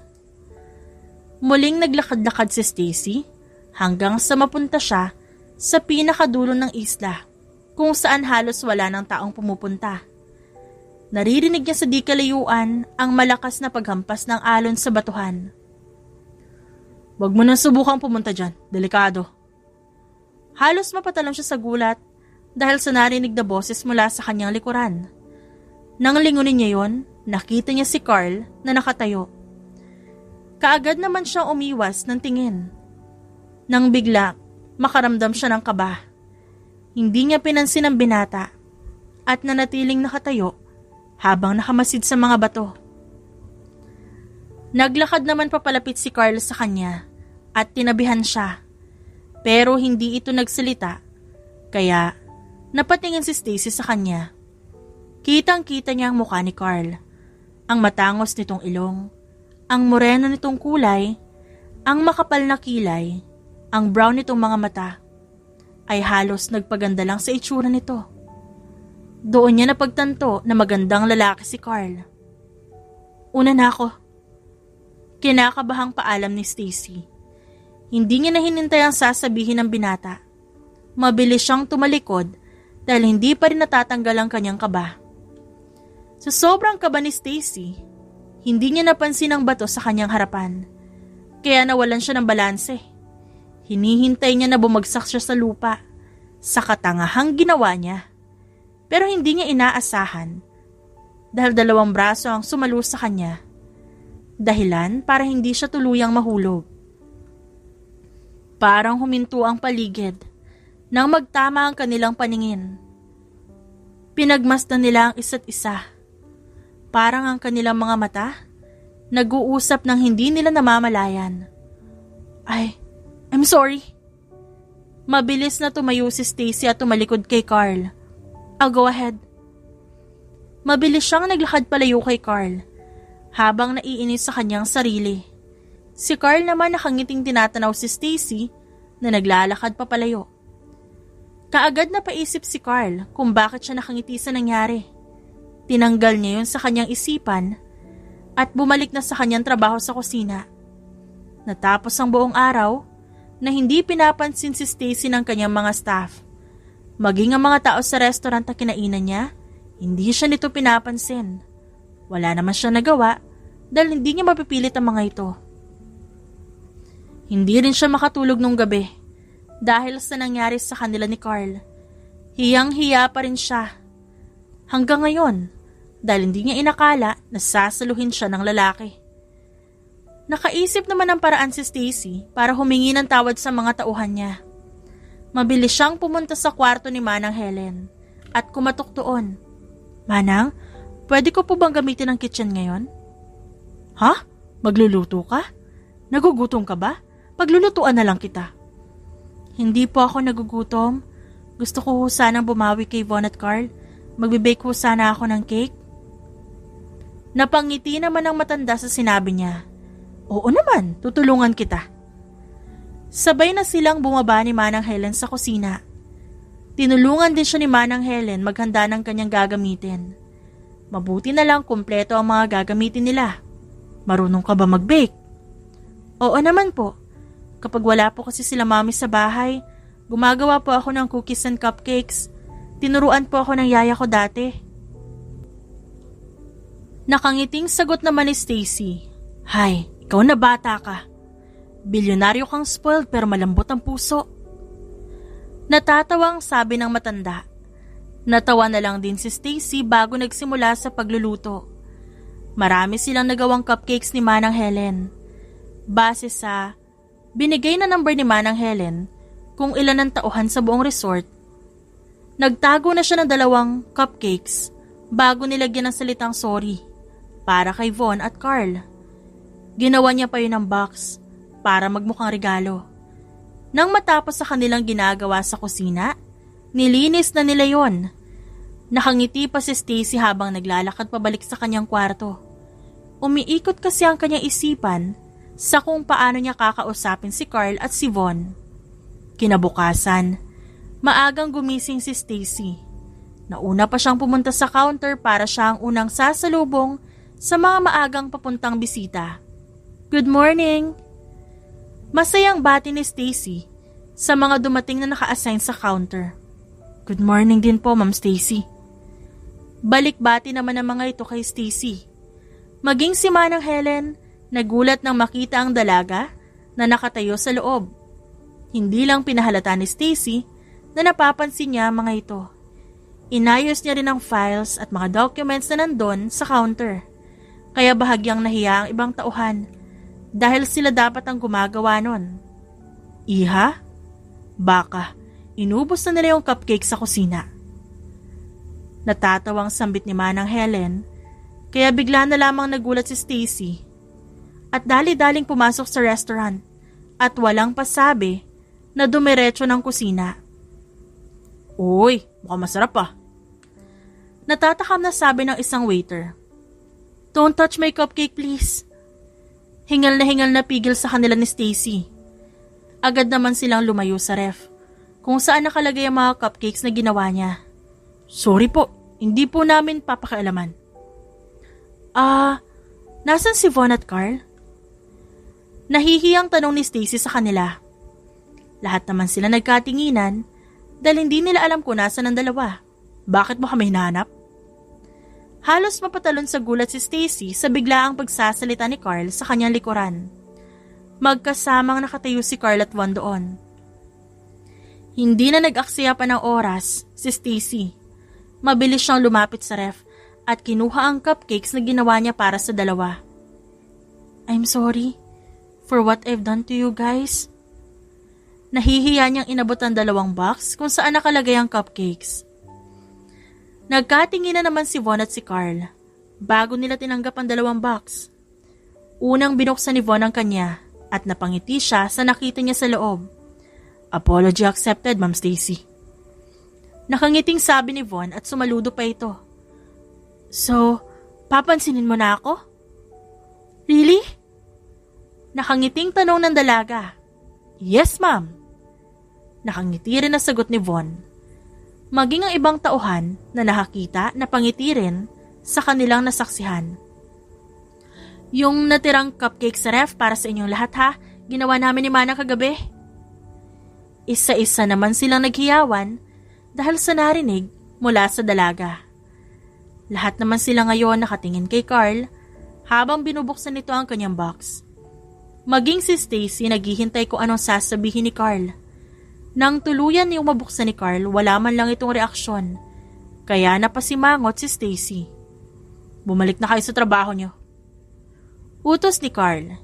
Muling naglakad-lakad si Stacy hanggang sa mapunta siya sa pinakadulo ng isla kung saan halos wala ng taong pumupunta. Naririnig niya sa di kalayuan ang malakas na paghampas ng alon sa batuhan. Huwag mo nang subukang pumunta dyan, delikado. Halos mapatalon siya sa gulat dahil sa narinig na boses mula sa kanyang likuran. Nang lingunin niya yon, nakita niya si Carl na nakatayo. Kaagad naman siyang umiwas ng tingin. Nang bigla, makaramdam siya ng kaba. Hindi niya pinansin ang binata at nanatiling nakatayo habang nakamasid sa mga bato. Naglakad naman papalapit si Carl sa kanya at tinabihan siya. Pero hindi ito nagsalita, kaya napatingin si Stacy sa kanya. Kitang-kita niya ang mukha ni Carl, ang matangos nitong ilong, ang moreno nitong kulay, ang makapal na kilay, ang brown nitong mga mata, ay halos nagpaganda lang sa itsura nito. Doon niya napagtanto na magandang lalaki si Carl. Una na ako. Kinakabahang paalam ni Stacy. Hindi niya na hinintay ang sasabihin ng binata. Mabilis siyang tumalikod dahil hindi pa rin natatanggal ang kanyang kaba. Sa sobrang kaba ni Stacy, hindi niya napansin ang bato sa kanyang harapan. Kaya nawalan siya ng balanse. Hinihintay niya na bumagsak siya sa lupa sa katangahang ginawa niya. Pero hindi niya inaasahan dahil 2 braso ang sumalo sa kanya. Dahilan para hindi siya tuluyang mahulog. Parang huminto ang paligid nang magtama ang kanilang paningin. Pinagmasdan nila ang isa't isa. Parang ang kanilang mga mata nag-uusap ng hindi nila namamalayan. I'm sorry. Mabilis na tumayo si Stacy at tumalikod kay Carl. I'll go ahead. Mabilis siyang naglakad palayo kay Carl habang naiinis sa kanyang sarili. Si Carl naman nakangiting tinatanaw si Stacy na naglalakad papalayo. Kaagad na paisip si Carl kung bakit siya nakangiti sa nangyari. Tinanggal niya yun sa kanyang isipan at bumalik na sa kanyang trabaho sa kusina. Natapos ang buong araw na hindi pinapansin si Stacy ng kanyang mga staff. Maging ang mga tao sa restaurant na kinainan niya, hindi siya nito pinapansin. Wala naman siya nagawa dahil hindi niya mapipilit ang mga ito. Hindi rin siya makatulog nung gabi dahil sa nangyari sa kanila ni Carl. Hiyang-hiya pa rin siya. Hanggang ngayon dahil hindi niya inakala na sasaluhin siya ng lalaki. Nakaisip naman ng paraan si Stacy para humingi ng tawad sa mga tauhan niya. Mabilis siyang pumunta sa kwarto ni Manang Helen at kumatok doon. Manang, pwede ko po bang gamitin ang kitchen ngayon? Ha? Magluluto ka? Nagugutom ka ba? Paglulutuan na lang kita. Hindi po ako nagugutom. Gusto ko sanang bumawi kay Von at Carl. Magbibake ko sana ako ng cake. Napangiti naman ang matanda sa sinabi niya. Oo naman, tutulungan kita. Sabay na silang bumaba ni Manang Helen sa kusina. Tinulungan din siya ni Manang Helen maghanda ng kanyang gagamitin. Mabuti na lang kumpleto ang mga gagamitin nila. Marunong ka ba mag-bake? Oo naman po. Kapag wala po kasi sila mami sa bahay, gumagawa po ako ng cookies and cupcakes. Tinuruan po ako ng yaya ko dati. Nakangiting sagot naman ni Stacy. Hay, ikaw na bata ka. Bilyonaryo kang spoiled pero malambot ang puso. Natatawang sabi ng matanda. Natawa na lang din si Stacy bago nagsimula sa pagluluto. Marami silang nagawang cupcakes ni Manang Helen. Base sa binigay na number ni Manang Helen kung ilan ang tauhan sa buong resort, nagtago na siya ng 2 cupcakes bago nilagyan ng salitang sorry para kay Von at Carl. Ginawa niya pa yun ng box para magmukhang regalo. Nang matapos sa kanilang ginagawa sa kusina, nilinis na nila yon. Nakangiti pa si Stacy habang naglalakad pabalik sa kanyang kwarto. Umiikot kasi ang kanyang isipan sa kung paano niya kakausapin si Carl at si Von. Kinabukasan, maagang gumising si Stacy. Nauna pa siyang pumunta sa counter para siya ang unang sasalubong sa mga maagang papuntang bisita. Good morning! Masayang bati ni Stacy sa mga dumating na naka-assign sa counter. Good morning din po, Ma'am Stacy. Balik-bati naman ang mga ito kay Stacy. Maging si Manang Helen, nagulat nang makita ang dalaga na nakatayo sa loob. Hindi lang pinahalata ni Stacy na napapansin niya ang mga ito. Inayos niya rin ang files at mga documents na nandun sa counter. Kaya bahagyang nahiya ang ibang tauhan dahil sila dapat ang gumagawa nun. Iha? Baka, inubos na nila yung cupcake sa kusina. Natatawang sambit ni Manang Helen, kaya bigla na lamang nagulat si Stacy. at dali-daling pumasok sa restaurant at walang pasabi na dumiretso ng kusina. Uy, mukhang masarap ah. Natatakam na sabi ng isang waiter. Don't touch my cupcake please. Hingal na pigil sa kanila ni Stacy. Agad naman silang lumayo sa ref, kung saan nakalagay ang mga cupcakes na ginawa niya. Sorry po, hindi po namin papakialaman. Nasan si Von at Carl? Nahihiyang tanong ni Stacy sa kanila. Lahat naman sila nagkatinginan dahil hindi nila alam kung nasan ang dalawa. Bakit mo kami hinahanap? Halos mapatalon sa gulat si Stacy sa biglaang pagsasalita ni Carl sa kanyang likuran. Magkasamang nakatayo si Carl at Von doon. Hindi na nag-aksaya pa ng oras si Stacy. Mabilis siyang lumapit sa ref at kinuha ang cupcakes na ginawa niya para sa dalawa. I'm sorry for what I've done to you guys. Nahihiya niyang inabot ang 2 box kung saan nakalagay ang cupcakes. Nagkatingin na naman si Von at si Carl bago nila tinanggap ang 2 box. Unang binuksan ni Von ang kanya at napangiti siya sa nakita niya sa loob. Apology accepted, Ma'am Stacy. Nakangiting sabi ni Von at sumaludo pa ito. So, papansinin mo na ako? Really? Nakangiting tanong ng dalaga. Yes, ma'am. Nakangiti rin na sagot ni Von. Maging ang ibang tauhan na nakakita na pangiti rin sa kanilang nasaksihan. Yung natirang cupcake sa ref para sa inyong lahat ha, ginawa namin ni Mana kagabi. Isa-isa naman silang naghiyawan dahil sa narinig mula sa dalaga. Lahat naman sila ngayon nakatingin kay Carl habang binubuksan nito ang kanyang box. Maging si Stacy naghihintay kung anong sasabihin ni Carl. Nang tuluyan niyong mabuksan ni Carl, wala man lang itong reaksyon. Kaya napasimangot si Stacy. Bumalik na kayo sa trabaho niyo. Utos ni Carl.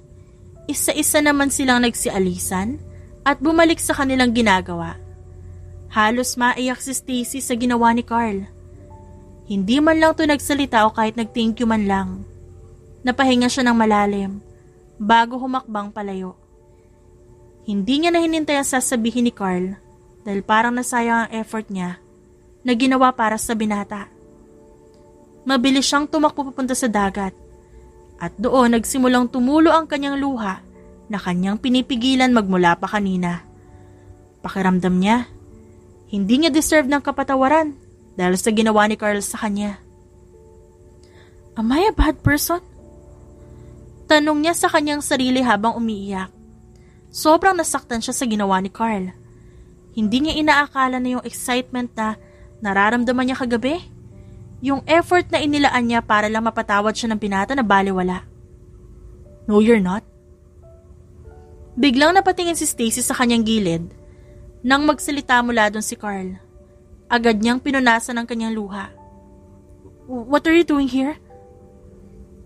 Isa-isa naman silang nagsialisan at bumalik sa kanilang ginagawa. Halos maiyak si Stacy sa ginawa ni Carl. Hindi man lang ito nagsalita o kahit nag-thank you man lang. Napahinga siya ng malalim bago humakbang palayo. Hindi niya na hinintay ang sasabihin ni Carl dahil parang nasayang ang effort niya na ginawa para sa binata. Mabilis siyang tumakbo papunta sa dagat at doon nagsimulang tumulo ang kanyang luha na kanyang pinipigilan magmula pa kanina. Pakiramdam niya, hindi niya deserve ng kapatawaran dahil sa ginawa ni Carl sa kanya. Am I a bad person? Tanong niya sa kanyang sarili habang umiiyak. Sobrang nasaktan siya sa ginawa ni Carl. Hindi niya inaakala na yung excitement na nararamdaman niya kagabi, yung effort na inilaan niya para lang mapatawad siya ng binata na baliwala. No, you're not. Biglang napatingin si Stacy sa kanyang gilid. Nang magsalita mula doon si Carl, agad niyang pinunasan ang kanyang luha. What are you doing here?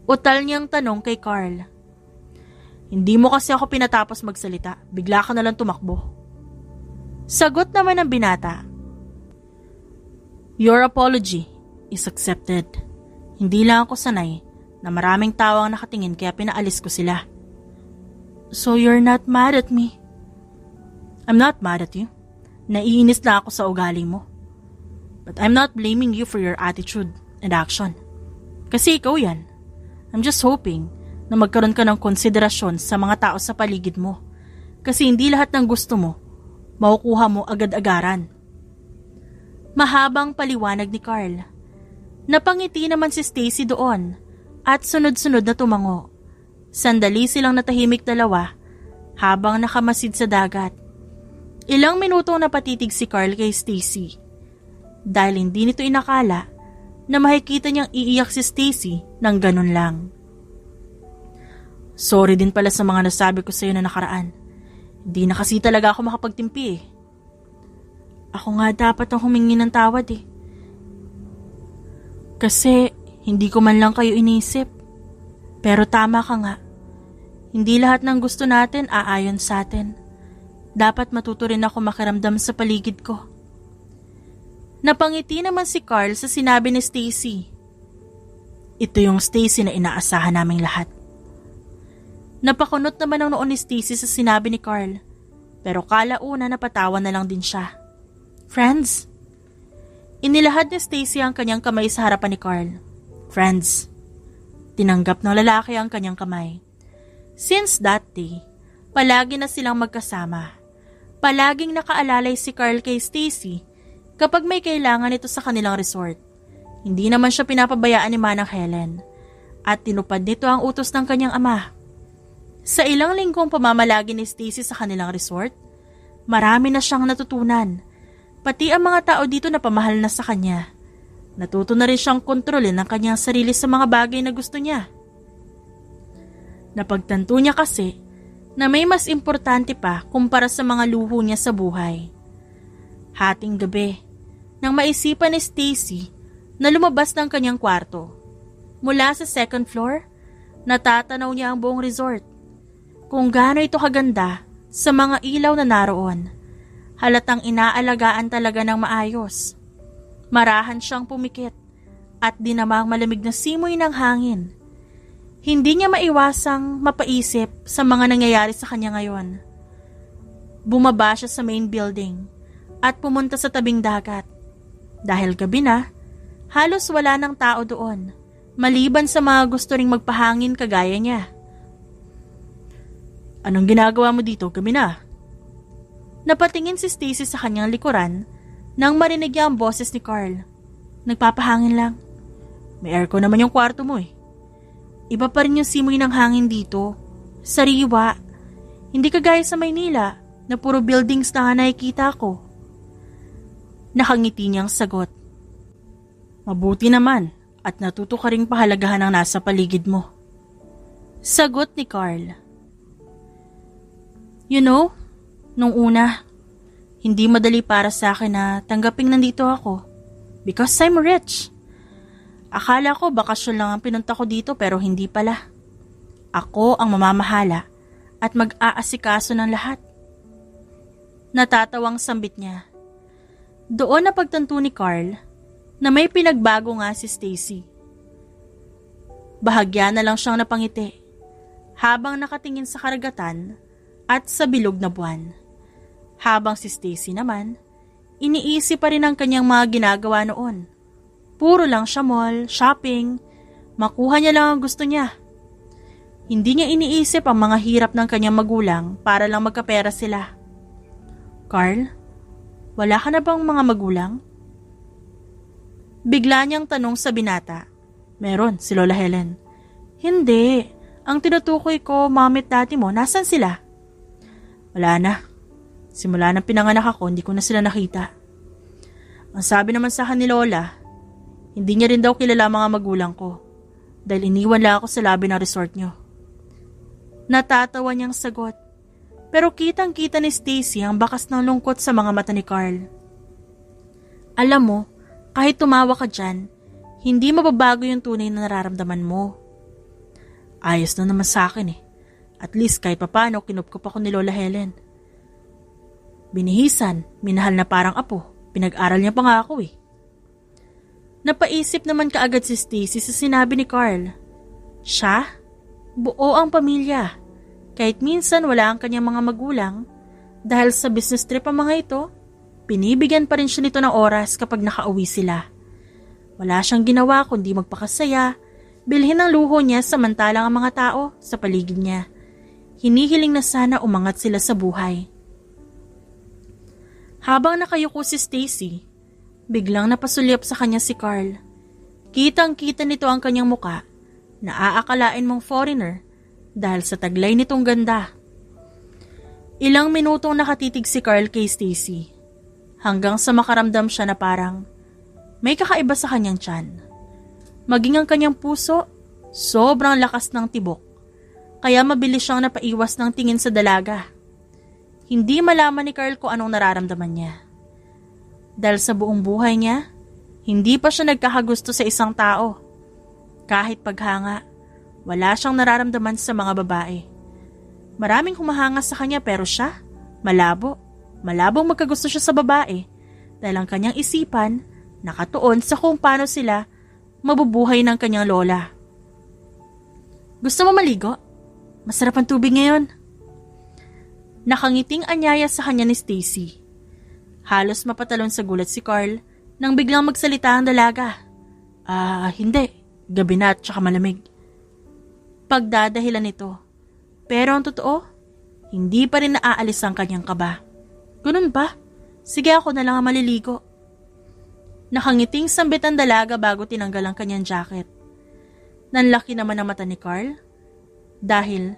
Utal niyang tanong kay Carl. Hindi mo kasi ako pinatapos magsalita, bigla ka nalang tumakbo. Sagot naman ng binata. Your apology is accepted. Hindi lang ako sanay na maraming tao ang nakatingin kaya pinaalis ko sila. So you're not mad at me? I'm not mad at you. Naiinis na ako sa ugali mo. But I'm not blaming you for your attitude and action. Kasi ikaw yan. I'm just hoping na magkaroon ka ng konsiderasyon sa mga tao sa paligid mo. Kasi hindi lahat ng gusto mo, makukuha mo agad-agaran. Mahabang paliwanag ni Carl. Napangiti naman si Stacy doon at sunod-sunod na tumango. Sandali silang natahimik dalawa habang nakamasid sa dagat. Ilang minutong napatitig si Carl kay Stacy dahil hindi nito inakala na makikita niyang iiyak si Stacy ng ganun lang. Sorry din pala sa mga nasabi ko sa iyo na nakaraan. Hindi na kasi talaga ako makapagtimpi eh. Ako nga dapat ang humingi ng tawad eh. Kasi hindi ko man lang kayo inisip. Pero tama ka nga. Hindi lahat ng gusto natin aayon sa atin. Dapat matuto rin ako makiramdam sa paligid ko. Napangiti naman si Carl sa sinabi ni Stacy. Ito yung Stacy na inaasahan naming lahat. Napakunot naman ang noon ni Stacy sa sinabi ni Carl, pero kalauna napatawa na lang din siya. Friends? Inilahad ni Stacy ang kanyang kamay sa harapan ni Carl. Friends. Tinanggap ng lalaki ang kanyang kamay. Since that day, palagi na silang magkasama. Palaging nakaalalay si Carl kay Stacy kapag may kailangan ito sa kanilang resort. Hindi naman siya pinapabayaan ni Manang Helen at tinupad nito ang utos ng kanyang ama. Sa ilang linggong pamamalagi ni Stacy sa kanilang resort, marami na siyang natutunan. Pati ang mga tao dito na pamahal na sa kanya. Natuto na rin siyang kontrolin ang kanyang sarili sa mga bagay na gusto niya. Napagtanto niya kasi na may mas importante pa kumpara sa mga luho niya sa buhay. Hating gabi, nang maisipan ni Stacy na lumabas ng kanyang kwarto. Mula sa second floor, natatanaw niya ang buong resort. Kung gaano ito kaganda sa mga ilaw na naroon. Halatang inaalagaan talaga ng maayos. Marahan siyang pumikit at dinamang malamig na simoy ng hangin. Hindi niya maiwasang mapaisip sa mga nangyayari sa kanya ngayon. Bumaba siya sa main building at pumunta sa tabing dagat. Dahil gabi na, halos wala ng tao doon, maliban sa mga gusto ring magpahangin kagaya niya. Anong ginagawa mo dito, gabi na? Napatingin si Stacy sa kanyang likuran nang marinig niya ang boses ni Carl. Nagpapahangin lang. May aircon naman yung kwarto mo eh. Iba pa rin yung simoy ng hangin dito. Sariwa. Hindi kagaya sa Maynila na puro buildings na nakikita ko. Nakangiti niyang sagot. Mabuti naman at natuto ka ring pahalagahan ang nasa paligid mo. Sagot ni Carl. You know, nung una, hindi madali para sa akin na tanggaping nandito ako because I'm rich. Akala ko bakasyon lang ang pinunta ko dito pero hindi pala. Ako ang mamamahala at mag-aasikaso ng lahat. Natatawang sambit niya. Doon napagtanto ni Carl na may pinagbago nga si Stacy. Bahagya na lang siyang napangiti habang nakatingin sa karagatan at sa bilog na buwan. Habang si Stacy naman, iniisip pa rin ang kanyang mga ginagawa noon. Puro lang siya mall, shopping, makuha niya lang ang gusto niya. Hindi niya iniisip ang mga hirap ng kanyang magulang para lang magkapera sila. Carl, wala ka na bang mga magulang? Bigla niyang tanong sa binata. Meron, si Lola Helen. Hindi, ang tinutukoy ko, mami at daddy mo, nasan sila? Wala na. Simula nang pinanganak ako, hindi ko na sila nakita. Ang sabi naman sa akin ni Lola, hindi niya rin daw kilala mga magulang ko dahil iniwan lang ako sa labi ng resort niyo. Natatawa niyang sagot, pero kitang-kita ni Stacy ang bakas ng lungkot sa mga mata ni Carl. Alam mo, kahit tumawa ka dyan, hindi mababago yung tunay na nararamdaman mo. Ayos na naman sa akin eh. At least kahit papano kinupkup ako ni Lola Helen. Binihisan, minahal na parang apo, pinag-aral niya pa nga ako eh. Napaisip naman kaagad si Stacy sa sinabi ni Carl. Siya? Buo ang pamilya. Kahit minsan wala ang kanyang mga magulang, dahil sa business trip ang mga ito, binibigyan pa rin siya nito ng oras kapag nakauwi sila. Wala siyang ginawa kundi magpakasaya, bilhin ang luho niya samantalang ang mga tao sa paligid niya. Hinihiling na sana umangat sila sa buhay. Habang nakayuko si Stacy, biglang napasulyap sa kanya si Carl. Kitang-kita nito ang kanyang muka na aakalain mong foreigner dahil sa taglay nitong ganda. Ilang minutong nakatitig si Carl kay Stacy hanggang sa makaramdam siya na parang may kakaiba sa kanyang tiyan. Maging ang kanyang puso, sobrang lakas ng tibok. Kaya mabilis siyang napaiwas ng tingin sa dalaga. Hindi malaman ni Carl kung anong nararamdaman niya. Dahil sa buong buhay niya, hindi pa siya nagkakagusto sa isang tao. Kahit paghanga, wala siyang nararamdaman sa mga babae. Maraming humahanga sa kanya pero siya, malabo. Malabong magkagusto siya sa babae dahil ang kanyang isipan nakatuon sa kung paano sila mabubuhay ng kanyang lola. Gusto mo maligo? Masarap ang tubig ngayon. Nakangiting anyaya sa kanya ni Stacy. Halos mapatalon sa gulat si Carl nang biglang magsalita ang dalaga. Hindi. Gabi na at saka malamig. Pagdadahilan nito. Pero ang totoo, hindi pa rin naaalis ang kanyang kaba. Ganun ba? Sige, ako na lang ang maliligo. Nakangiting sambit ang dalaga bago tinanggal ang kanyang jacket. Nanlaki naman ang mata ni Carl dahil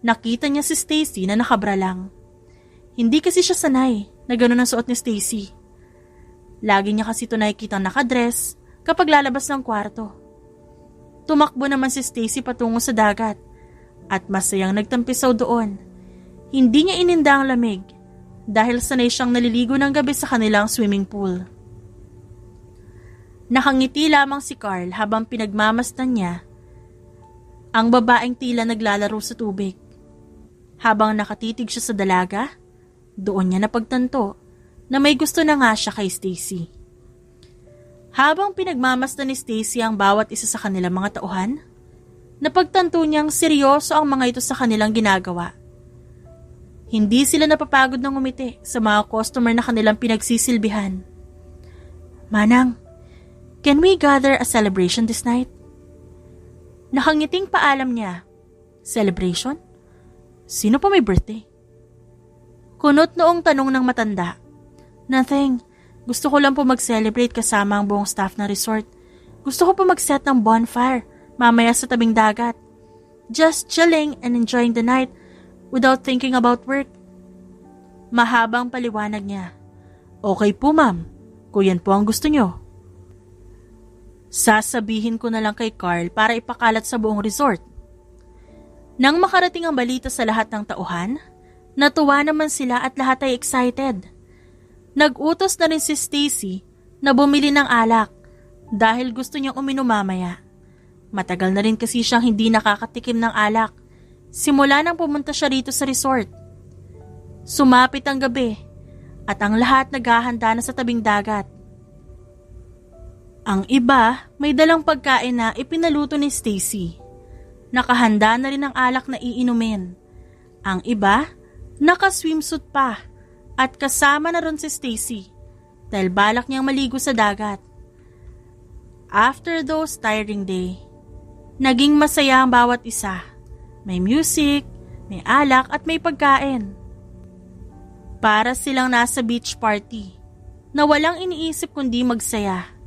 nakita niya si Stacy na nakabra lang. Hindi kasi siya sanay na ganun ang suot ni Stacy. Lagi niya kasi ito nakikitang nakadress kapag lalabas ng kwarto. Tumakbo naman si Stacy patungo sa dagat at masayang nagtampisaw doon. Hindi niya ininda ang lamig dahil sanay siyang naliligo ng gabi sa kanilang swimming pool. Nakangiti lamang si Carl habang pinagmamasdan niya ang babaeng tila naglalaro sa tubig. Habang nakatitig siya sa dalaga, doon niya napagtanto na may gusto na nga siya kay Stacy. Habang pinagmamasdan ni Stacy ang bawat isa sa kanilang mga tauhan, napagtanto niyang seryoso ang mga ito sa kanilang ginagawa. Hindi sila napapagod ng umiti sa mga customer na kanilang pinagsisilbihan. Manang, can we gather a celebration this night? Nakangiting paalam niya. Celebration? Sino pa may birthday? Kunot noong tanong ng matanda. Nothing. Gusto ko lang po mag-celebrate kasama ang buong staff ng resort. Gusto ko po mag-set ng bonfire mamaya sa tabing dagat. Just chilling and enjoying the night without thinking about work. Mahabang paliwanag niya. Okay po ma'am, kung yan po ang gusto niyo. Sasabihin ko na lang kay Carl para ipakalat sa buong resort. Nang makarating ang balita sa lahat ng tauhan, natuwa naman sila at lahat ay excited. Nag-utos na rin si Stacy na bumili ng alak dahil gusto niyang uminom mamaya. Matagal na rin kasi siyang hindi nakakatikim ng alak simula nang pumunta siya rito sa resort. Sumapit ang gabi at ang lahat naghahanda na sa tabing dagat. Ang iba may dalang pagkain na ipinaluto ni Stacy. Nakahanda na rin ang alak na iinumin. Ang iba naka-swimsuit pa at kasama na ron si Stacy dahil balak niyang maligo sa dagat. After those tiring day, naging masaya ang bawat isa. May music, may alak at may pagkain. Para silang nasa beach party na walang iniisip kundi magsaya.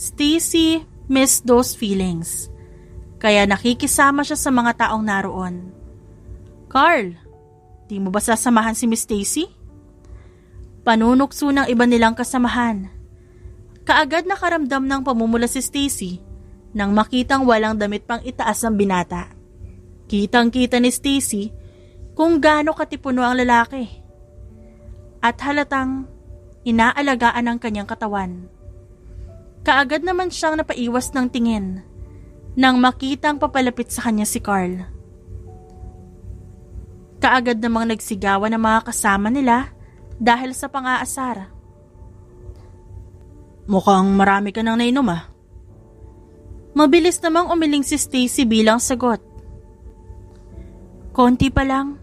Stacy missed those feelings, kaya nakikisama siya sa mga taong naroon. Carl, di mo ba sasamahan si Miss Stacy? Panunukso ng iba nilang kasamahan. Kaagad nakaramdam ng pamumula si Stacy nang makitang walang damit pang itaas ang binata. Kitang-kita ni Stacy kung gaano katipuno ang lalaki. At halatang inaalagaan ang kanyang katawan. Kaagad naman siyang napaiwas ng tingin nang makitang papalapit sa kanya si Carl. Kaagad namang nagsigawan ang mga kasama nila dahil sa pang-aasar. Mukhang marami ka nang nainom ah. Mabilis namang umiling si Stacy bilang sagot. Konti pa lang.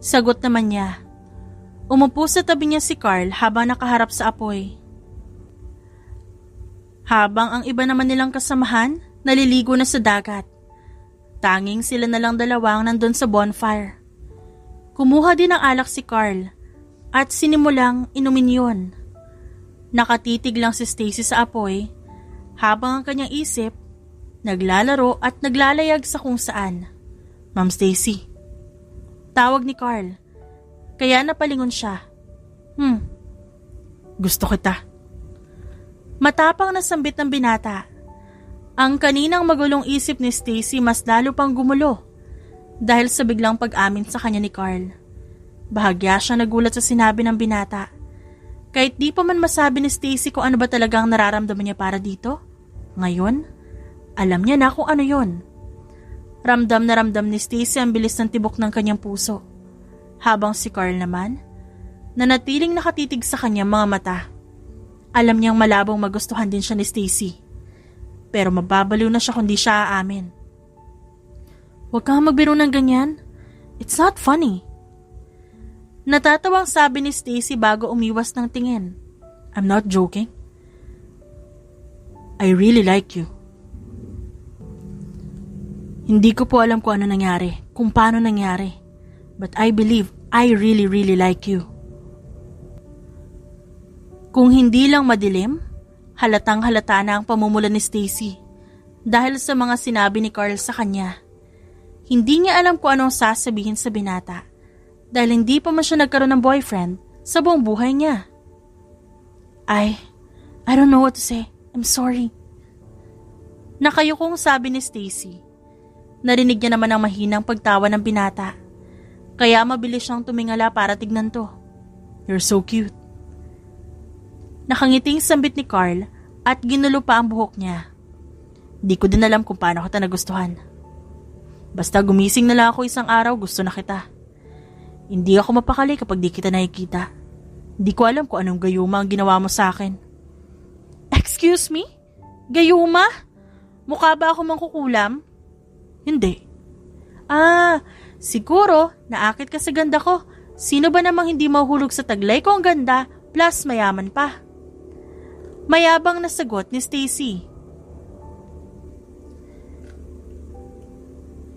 Sagot naman niya. Umupo sa tabi niya si Carl habang nakaharap sa apoy. Habang ang iba naman nilang kasamahan, naliligo na sa dagat. Tanging sila na lang dalawang nandun sa bonfire. Kumuha din ng alak si Carl at sinimulang inumin yun. Nakatitig lang si Stacy sa apoy habang ang kanyang isip naglalaro at naglalayag sa kung saan. Ma'am Stacy. Tawag ni Carl. Kaya napalingon siya. Gusto kita. Matapang na sambit ng binata. Ang kaninang magulong isip ni Stacy mas lalo pang gumulo dahil sa biglang pag-amin sa kanya ni Carl. Bahagya siya nagulat sa sinabi ng binata. Kahit di pa man masabi ni Stacy kung ano ba talagang nararamdaman niya para dito, ngayon, alam niya na kung ano yon. Ramdam na ramdam ni Stacy ang bilis ng tibok ng kanyang puso. Habang si Carl naman, nanatiling nakatitig sa kanyang mga mata. Alam niyang malabong magustuhan din siya ni Stacy. Pero mababaliw na siya kundi siya aamin. Huwag kang magbiro ng ganyan. It's not funny. Natatawang sabi ni Stacy bago umiwas ng tingin. I'm not joking. I really like you. Hindi ko po alam kung ano nangyari, kung paano nangyari. But I believe I really, really like you. Kung hindi lang madilim, halatang halata na ang pamumula ni Stacy dahil sa mga sinabi ni Carl sa kanya. Hindi niya alam kung anong sasabihin sa binata dahil hindi pa man siya nagkaroon ng boyfriend sa buong buhay niya. I don't know what to say. I'm sorry. Nakayukong sabi ni Stacy. Narinig niya naman ang mahinang pagtawa ng binata. Kaya mabilis siyang tumingala para tignan to. You're so cute. Nakangiting sambit ni Carl at ginulo pa ang buhok niya. Di ko din alam kung paano kita nagustuhan. Basta gumising na lang ako isang araw, gusto na kita. Hindi ako mapakali kapag di kita nakikita. Di ko alam kung anong gayuma ang ginawa mo sa akin. Excuse me? Gayuma? Mukha ba ako mangkukulam? Hindi. Siguro, naakit ka sa ganda ko. Sino ba namang hindi mahuhulog sa taglay ko ang ganda, plus mayaman pa? Mayabang na sagot ni Stacy.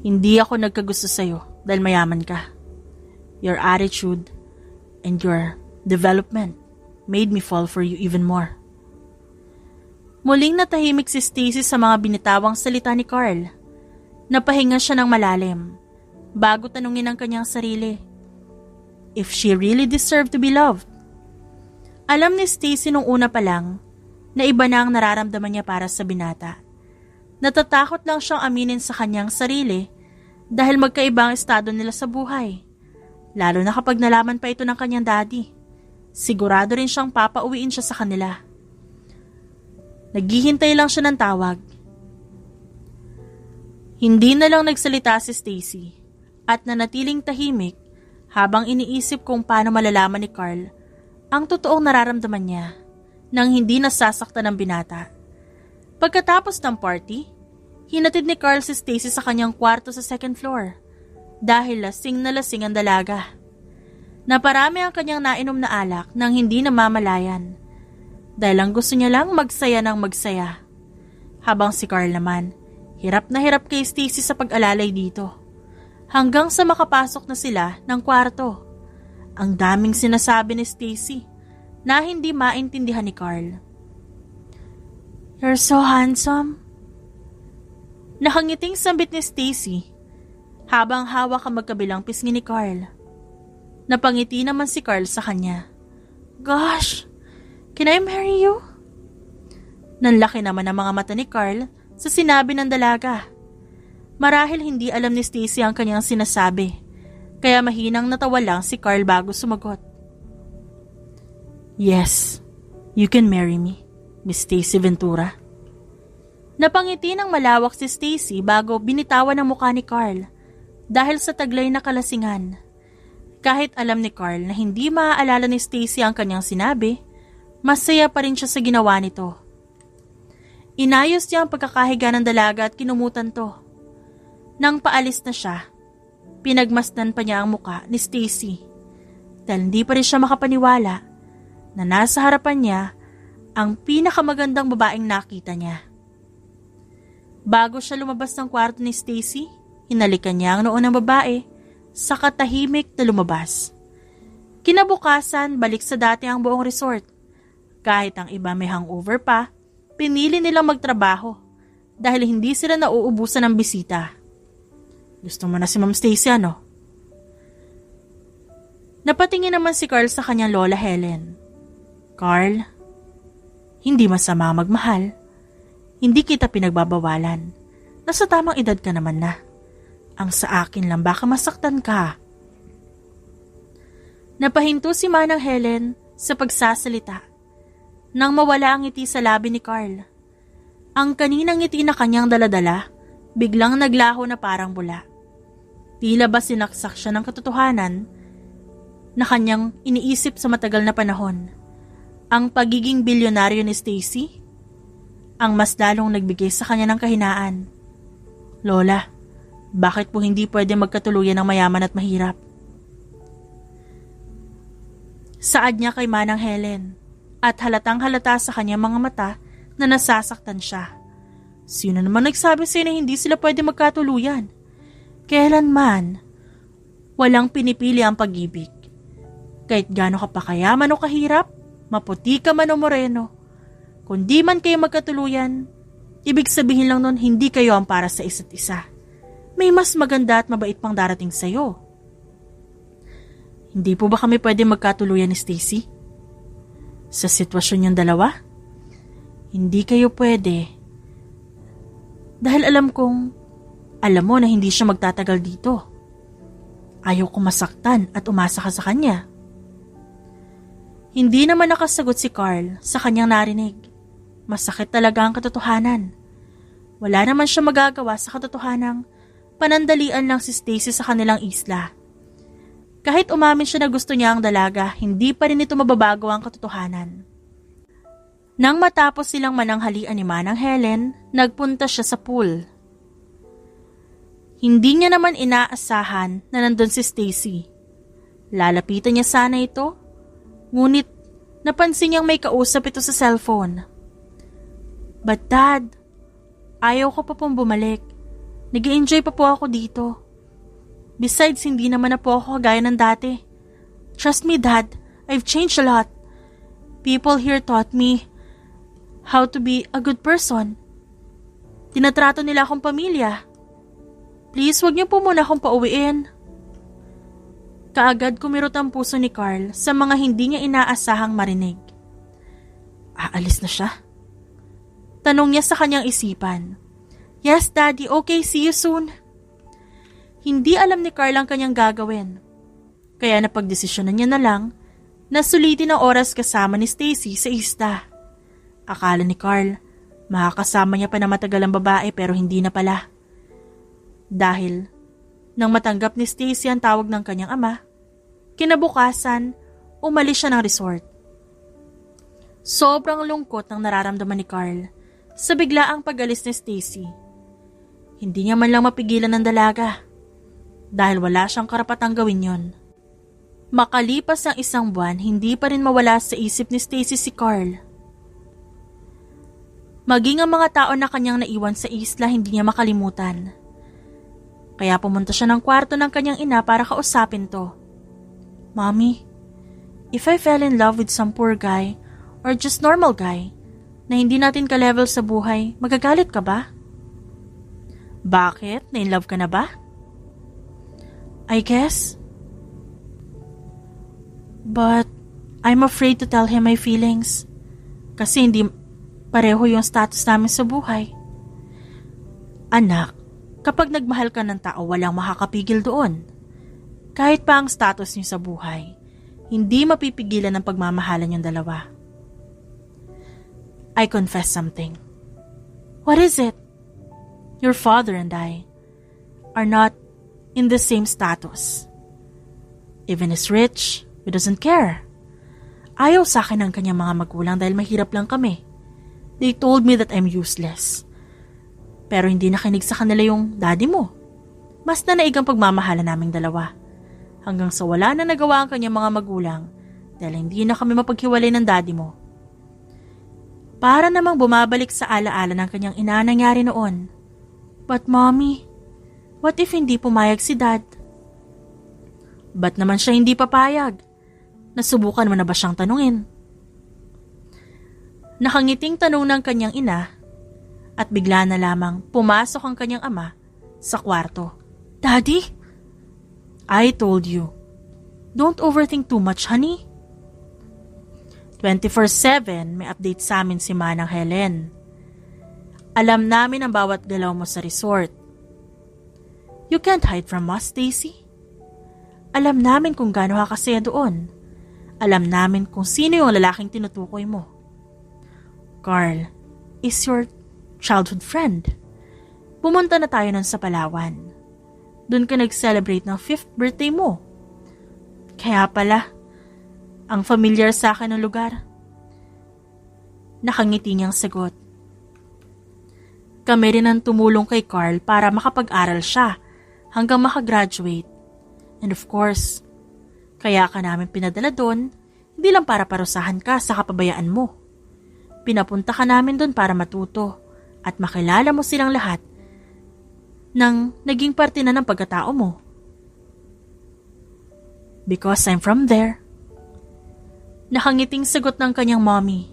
Hindi ako nagkagusto sa'yo dahil mayaman ka. Your attitude and your development made me fall for you even more. Muling natahimik si Stacy sa mga binitawang salita ni Carl. Napahinga siya ng malalim bago tanungin ang kanyang sarili if she really deserved to be loved. Alam ni Stacy nung una pa lang na iba na ang nararamdaman niya para sa binata. Natatakot lang siyang aminin sa kanyang sarili dahil magkaiba ang estado nila sa buhay. Lalo na kapag nalaman pa ito ng kanyang daddy. Sigurado rin siyang papauwiin siya sa kanila. Naghihintay lang siya ng tawag. Hindi na lang nagsalita si Stacy at nanatiling tahimik habang iniisip kung paano malalaman ni Carl ang totoong nararamdaman niya nang hindi nasasaktan ng binata. Pagkatapos ng party, hinatid ni Carl si Stacy sa kanyang kwarto sa second floor dahil lasing na lasing ang dalaga. Naparami ang kanyang nainom na alak nang hindi namamalayan dahil ang gusto niya lang magsaya ng magsaya. Habang si Carl naman, hirap na hirap kay Stacy sa pag-alalay dito. Hanggang sa makapasok na sila ng kwarto. Ang daming sinasabi ni Stacy na hindi maintindihan ni Carl. You're so handsome. Nakangiting sambit ni Stacy habang hawak ang magkabilang pisngi ni Carl. Napangiti naman si Carl sa kanya. Gosh, can I marry you? Nanlaki naman ang mga mata ni Carl sa sinabi ng dalaga. Marahil hindi alam ni Stacy ang kanyang sinasabi, kaya mahinang natawa lang si Carl bago sumagot. Yes, you can marry me, Miss Stacy Ventura. Napangiti ng malawak si Stacy bago binitawan ang mukha ni Carl dahil sa taglay na kalasingan. Kahit alam ni Carl na hindi maaalala ni Stacy ang kanyang sinabi, masaya pa rin siya sa ginawa nito. Inayos niya ang pagkakahiga ng dalaga at kinumutan to. Nang paalis na siya, pinagmasdan pa niya ang muka ni Stacy dahil hindi pa rin siya makapaniwala na nasa harapan niya ang pinakamagandang babaeng nakita niya. Bago siya lumabas ng kwarto ni Stacy, hinalikan niya ang noo ng babae sa katahimik na lumabas. Kinabukasan, balik sa dati ang buong resort. Kahit ang iba may hangover pa, pinili nilang magtrabaho dahil hindi sila nauubusan ng bisita. Gusto mo na si Ma'am Stacy, ano? Napatingin naman si Carl sa kanyang lola Helen. Carl, hindi masama magmahal. Hindi kita pinagbabawalan. Nasa tamang edad ka naman na. Ang sa akin lang baka masaktan ka. Napahinto si Manang Helen sa pagsasalita nang mawala ang ngiti sa labi ni Carl. Ang kaninang ngiti na kanyang daladala, biglang naglaho na parang bula. Tila ba sinaksak siya ng katotohanan na kanyang iniisip sa matagal na panahon. Ang pagiging bilyonaryo ni Stacy, ang mas lalong nagbigay sa kanya ng kahinaan. Lola, Bakit po hindi pwede magkatuluyan ng mayaman at mahirap? Saad niya kay Manang Helen at halatang halata sa kanyang mga mata na nasasaktan siya. Sino naman nagsabi sa'yo na hindi sila pwede magkatuluyan? Kailanman, walang pinipili ang pag-ibig. Kahit gaano ka pa kayaman o kahirap, maputi ka man o moreno, kung di man kayo magkatuluyan, ibig sabihin lang nun hindi kayo ang para sa isa't isa. May mas maganda at mabait pang darating sa'yo. Hindi po ba kami pwede magkatuluyan ni Stacy? Sa sitwasyon yung dalawa? Hindi kayo pwede. Dahil alam mo na hindi siya magtatagal dito. Ayaw ko masaktan at umasa ka sa kanya. Hindi naman nakasagot si Carl sa kanyang narinig. Masakit talaga ang katotohanan. Wala naman siya magagawa sa katotohanang panandalian lang si Stacy sa kanilang isla. Kahit umamin siya na gusto niya ang dalaga, hindi pa rin ito mababago ang katotohanan. Nang matapos silang mananghalian ni Manang Helen, nagpunta siya sa pool. Hindi niya naman inaasahan na nandun si Stacy. Lalapitan niya sana ito, ngunit napansin niyang may kausap ito sa cellphone. But Dad, ayaw ko pa pong bumalik. Nag-i-enjoy pa po ako dito. Besides, hindi naman na po ako kagaya ng dati. Trust me, Dad, I've changed a lot. People here taught me how to be a good person. Tinatrato nila akong pamilya. Please, wag niyo po muna akong pauwiin. Kaagad kumirot ang puso ni Carl sa mga hindi niya inaasahang marinig. Aalis na siya? Tanong niya sa kanyang isipan. Yes, Daddy, okay, see you soon. Hindi alam ni Carl ang kanyang gagawin. Kaya napagdesisyonan niya na lang na sulitin ang oras kasama ni Stacy sa isla. Akala ni Carl, makakasama niya pa na matagalang babae pero hindi na pala. Dahil, nang matanggap ni Stacy ang tawag ng kanyang ama, kinabukasan, umalis siya ng resort. Sobrang lungkot ng nararamdaman ni Carl sa biglaang pag-alis ni Stacy. Hindi niya man lang mapigilan ng dalaga dahil wala siyang karapatang gawin yon. Makalipas ang isang buwan, hindi pa rin mawala sa isip ni Stacy si Carl. Maging ang mga tao na kanyang naiwan sa isla hindi niya makalimutan. Kaya pumunta siya ng kwarto ng kanyang ina para kausapin to. Mommy, if I fell in love with some poor guy or just normal guy na hindi natin ka-level sa buhay, magagalit ka ba? Bakit? Na-in-love ka na ba? I guess. But I'm afraid to tell him my feelings kasi hindi pareho yung status namin sa buhay. Anak, kapag nagmahal ka ng tao, walang makakapigil doon. Kahit pa ang status niyo sa buhay, hindi mapipigilan ang pagmamahalan yung dalawa. I confess something. What is it? Your father and I are not in the same status. Even as rich, he doesn't care. Ayaw sa akin ng kanyang mga magulang dahil mahirap lang kami. They told me that I'm useless. Pero hindi nakinig sa kanila yung daddy mo. Mas nanaig ang pagmamahala naming dalawa. Hanggang sa wala na nagawa ang kanyang mga magulang dahil hindi na kami mapaghiwalay ng daddy mo. Para namang bumabalik sa alaala ng kanyang ina nangyari noon. But mommy, what if hindi pumayag si dad? Ba't naman siya hindi papayag? Nasubukan mo na ba siyang tanungin? Nakangiting tanong ng kanyang ina at bigla na lamang pumasok ang kanyang ama sa kwarto. Daddy? I told you, don't overthink too much, honey. 24/7 may update sa amin si Manang Helen. Alam namin ang bawat galaw mo sa resort. You can't hide from us, Stacy. Alam namin kung gaano ka kasaya doon. Alam namin kung sino yung lalaking tinutukoy mo. Carl is your childhood friend. Pumunta na tayo nun sa Palawan. Doon ka nag-celebrate ng 5th birthday mo. Kaya pala, ang familiar sa akin ng lugar. Nakangiti niyang sagot. Kami rin ang tumulong kay Carl para makapag-aral siya hanggang makagraduate. And of course, kaya ka namin pinadala doon, hindi lang para parusahan ka sa kapabayaan mo. Pinapunta ka namin doon para matuto at makilala mo silang lahat nang naging parte na ng pagkatao mo. Because I'm from there. Nakangiting sagot ng kanyang mommy.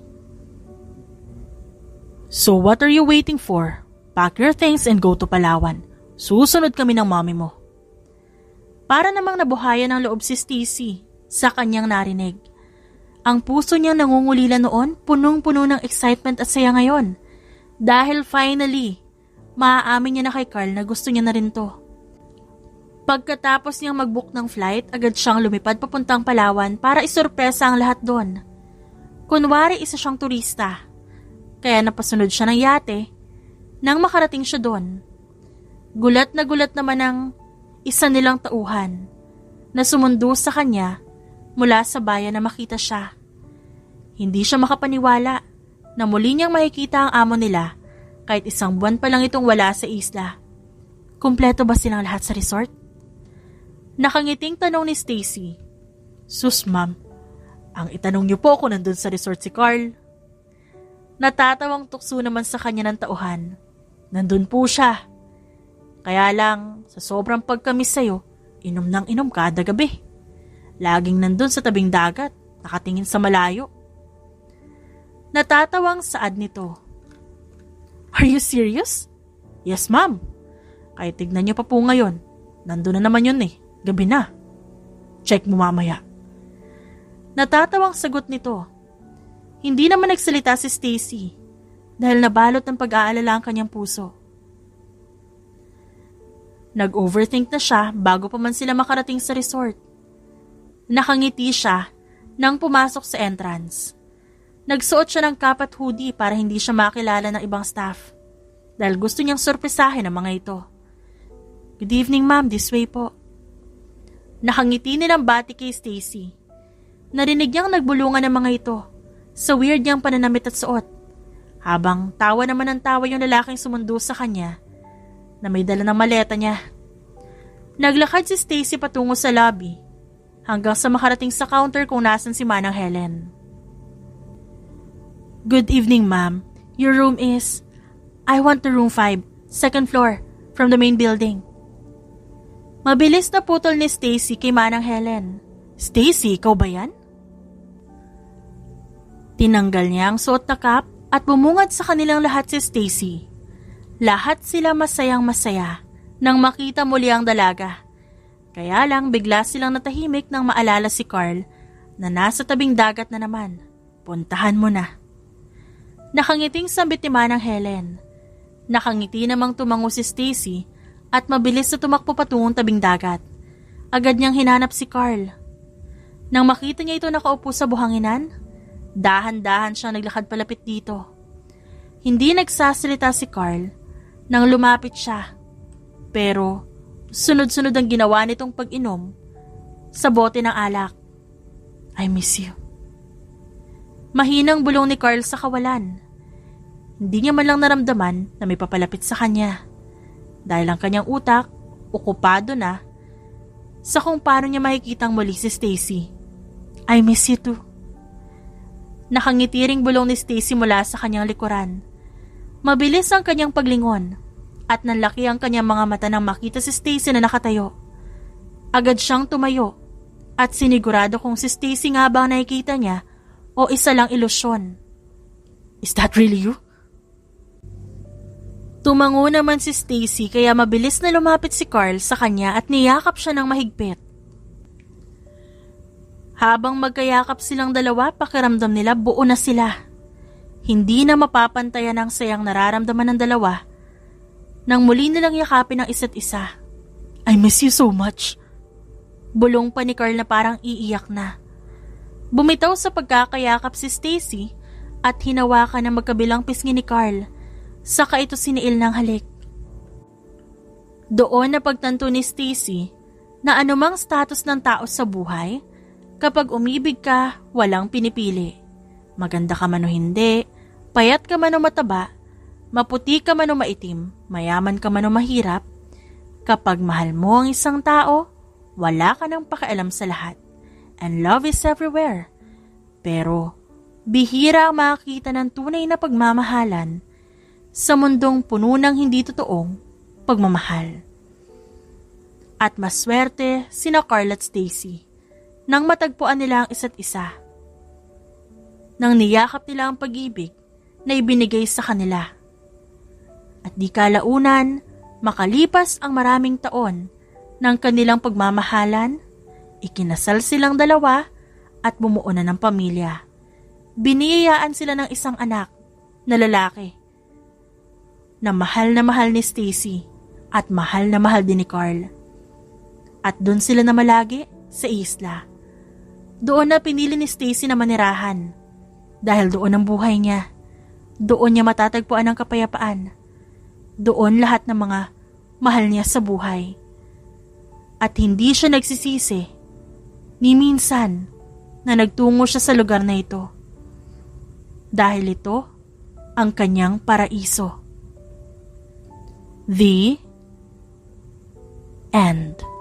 So what are you waiting for? Pack your things and go to Palawan. Susunod kami ng mommy mo. Para namang nabuhayan ng loob si Stacy sa kanyang narinig. Ang puso niyang nangungulila noon, punong-puno ng excitement at saya ngayon. Dahil finally, maaamin niya na kay Carl na gusto niya na rin to. Pagkatapos niyang mag-book ng flight, agad siyang lumipad papuntang Palawan para isurpresa ang lahat doon. Kunwari isa siyang turista, kaya napasunod siya ng yate nang makarating siya doon. Gulat naman ang isa nilang tauhan na sumundo sa kanya mula sa bayan na makita siya. Hindi siya makapaniwala na muli niyang makikita ang amo nila kahit isang buwan pa lang itong wala sa isla. Kumpleto ba silang lahat sa resort? Nakangiting tanong ni Stacy. Sus ma'am, ang itanong niyo po kung nandun sa resort si Carl. Natatawang tukso naman sa kanya ng tauhan. Nandun po siya. Kaya lang, sa sobrang pagkamis sa'yo, inom ng inom kada gabi. Laging nandun sa tabing dagat, nakatingin sa malayo. Natatawang saad nito. Are you serious? Yes ma'am. Kahit tignan niyo pa po ngayon, nandun na naman yun eh, gabi na. Check mo mamaya. Natatawang sagot nito. Hindi naman nagsalita si Stacy dahil nabalot ng pag-aalala ang kanyang puso. Nag-overthink na siya bago pa man sila makarating sa resort. Nakangiti siya nang pumasok sa entrance. Nagsuot siya ng cap at hoodie para hindi siya makilala ng ibang staff dahil gusto niyang sorpresahin ang mga ito. Good evening ma'am, this way po. Nakangiti nilang bati kay Stacy. Narinig niyang nagbulungan ng mga ito sa weird niyang pananamit at suot. Habang tawa naman ng tawa yung lalaking sumundo sa kanya na may dala ng maleta niya. Naglakad si Stacy patungo sa lobby hanggang sa makarating sa counter kung nasan si Manang Helen. Good evening ma'am. Your room is... I want the room 5, second floor, from the main building. Mabilis na putol ni Stacy kay Manang Helen. Stacy, ikaw ba yan? Tinanggal niya ang suot na cap at bumungad sa kanilang lahat si Stacy. Lahat sila masayang masaya nang makita muli ang dalaga. Kaya lang bigla silang natahimik nang maalala si Carl na nasa tabing dagat na naman. Puntahan mo na. Nakangiting sambit ni Manang Helen. Nakangiti namang tumango si Stacy at mabilis na tumakbo patungong tabing dagat. Agad niyang hinanap si Carl. Nang makita niya ito nakaupo sa buhanginan, dahan-dahan siyang naglakad palapit dito. Hindi nagsasalita si Carl nang lumapit siya. Pero sunod-sunod ang ginawa nitong pag-inom sa bote ng alak. I miss you. Mahinang bulong ni Carl sa kawalan. Hindi niya man lang naramdaman na may papalapit sa kanya. Dahil ang kanyang utak, okupado na sa kung paano niya makikitang muli si Stacy. I miss you too. Nakangiti ring bulong ni Stacy mula sa kanyang likuran. Mabilis ang kanyang paglingon at nanlaki ang kanyang mga mata nang makita si Stacy na nakatayo. Agad siyang tumayo at sinigurado kung si Stacy nga ba ang nakikita niya o isa lang ilusyon. Is that really you? Tumango naman si Stacy kaya mabilis na lumapit si Carl sa kanya at niyakap siya ng mahigpit. Habang magkayakap silang dalawa, pakiramdam nila buo na sila. Hindi na mapapantayan ang sayang nararamdaman ng dalawa nang muli nilang yakapin ang isa't isa. I miss you so much. Bulong pa ni Carl na parang iiyak na. Bumitaw sa pagkakayakap si Stacy at hinawakan ng magkabilang pisngi ni Carl. Saka ito siniil ng halik. Doon na pagtanto ni Stacy na anumang status ng tao sa buhay, kapag umibig ka, walang pinipili. Maganda ka man o hindi, payat ka man o mataba, maputi ka man o maitim, mayaman ka man o mahirap, Kapag mahal mo ang isang tao, wala ka nang pakialam sa lahat. And love is everywhere. Pero, bihira ang makakita ng tunay na pagmamahalan sa mundong puno ng hindi totoong pagmamahal. At maswerte sina Carl at Stacy nang matagpuan nila ang isa't isa. Nang niyakap nila ang pag-ibig na ibinigay sa kanila. At di kalaunan, makalipas ang maraming taon ng kanilang pagmamahalan, ikinasal silang dalawa at bumuo na ng pamilya. Biniyayaan sila ng isang anak na lalaki na mahal ni Stacy at mahal na mahal din ni Carl. At doon sila namalagi sa isla. Doon na pinili ni Stacy na manirahan dahil doon ang buhay niya. Doon niya matatagpuan ang kapayapaan. Doon lahat ng mga mahal niya sa buhay. At hindi siya nagsisisi ni minsan na nagtungo siya sa lugar na ito. Dahil ito ang kanyang paraiso. The end.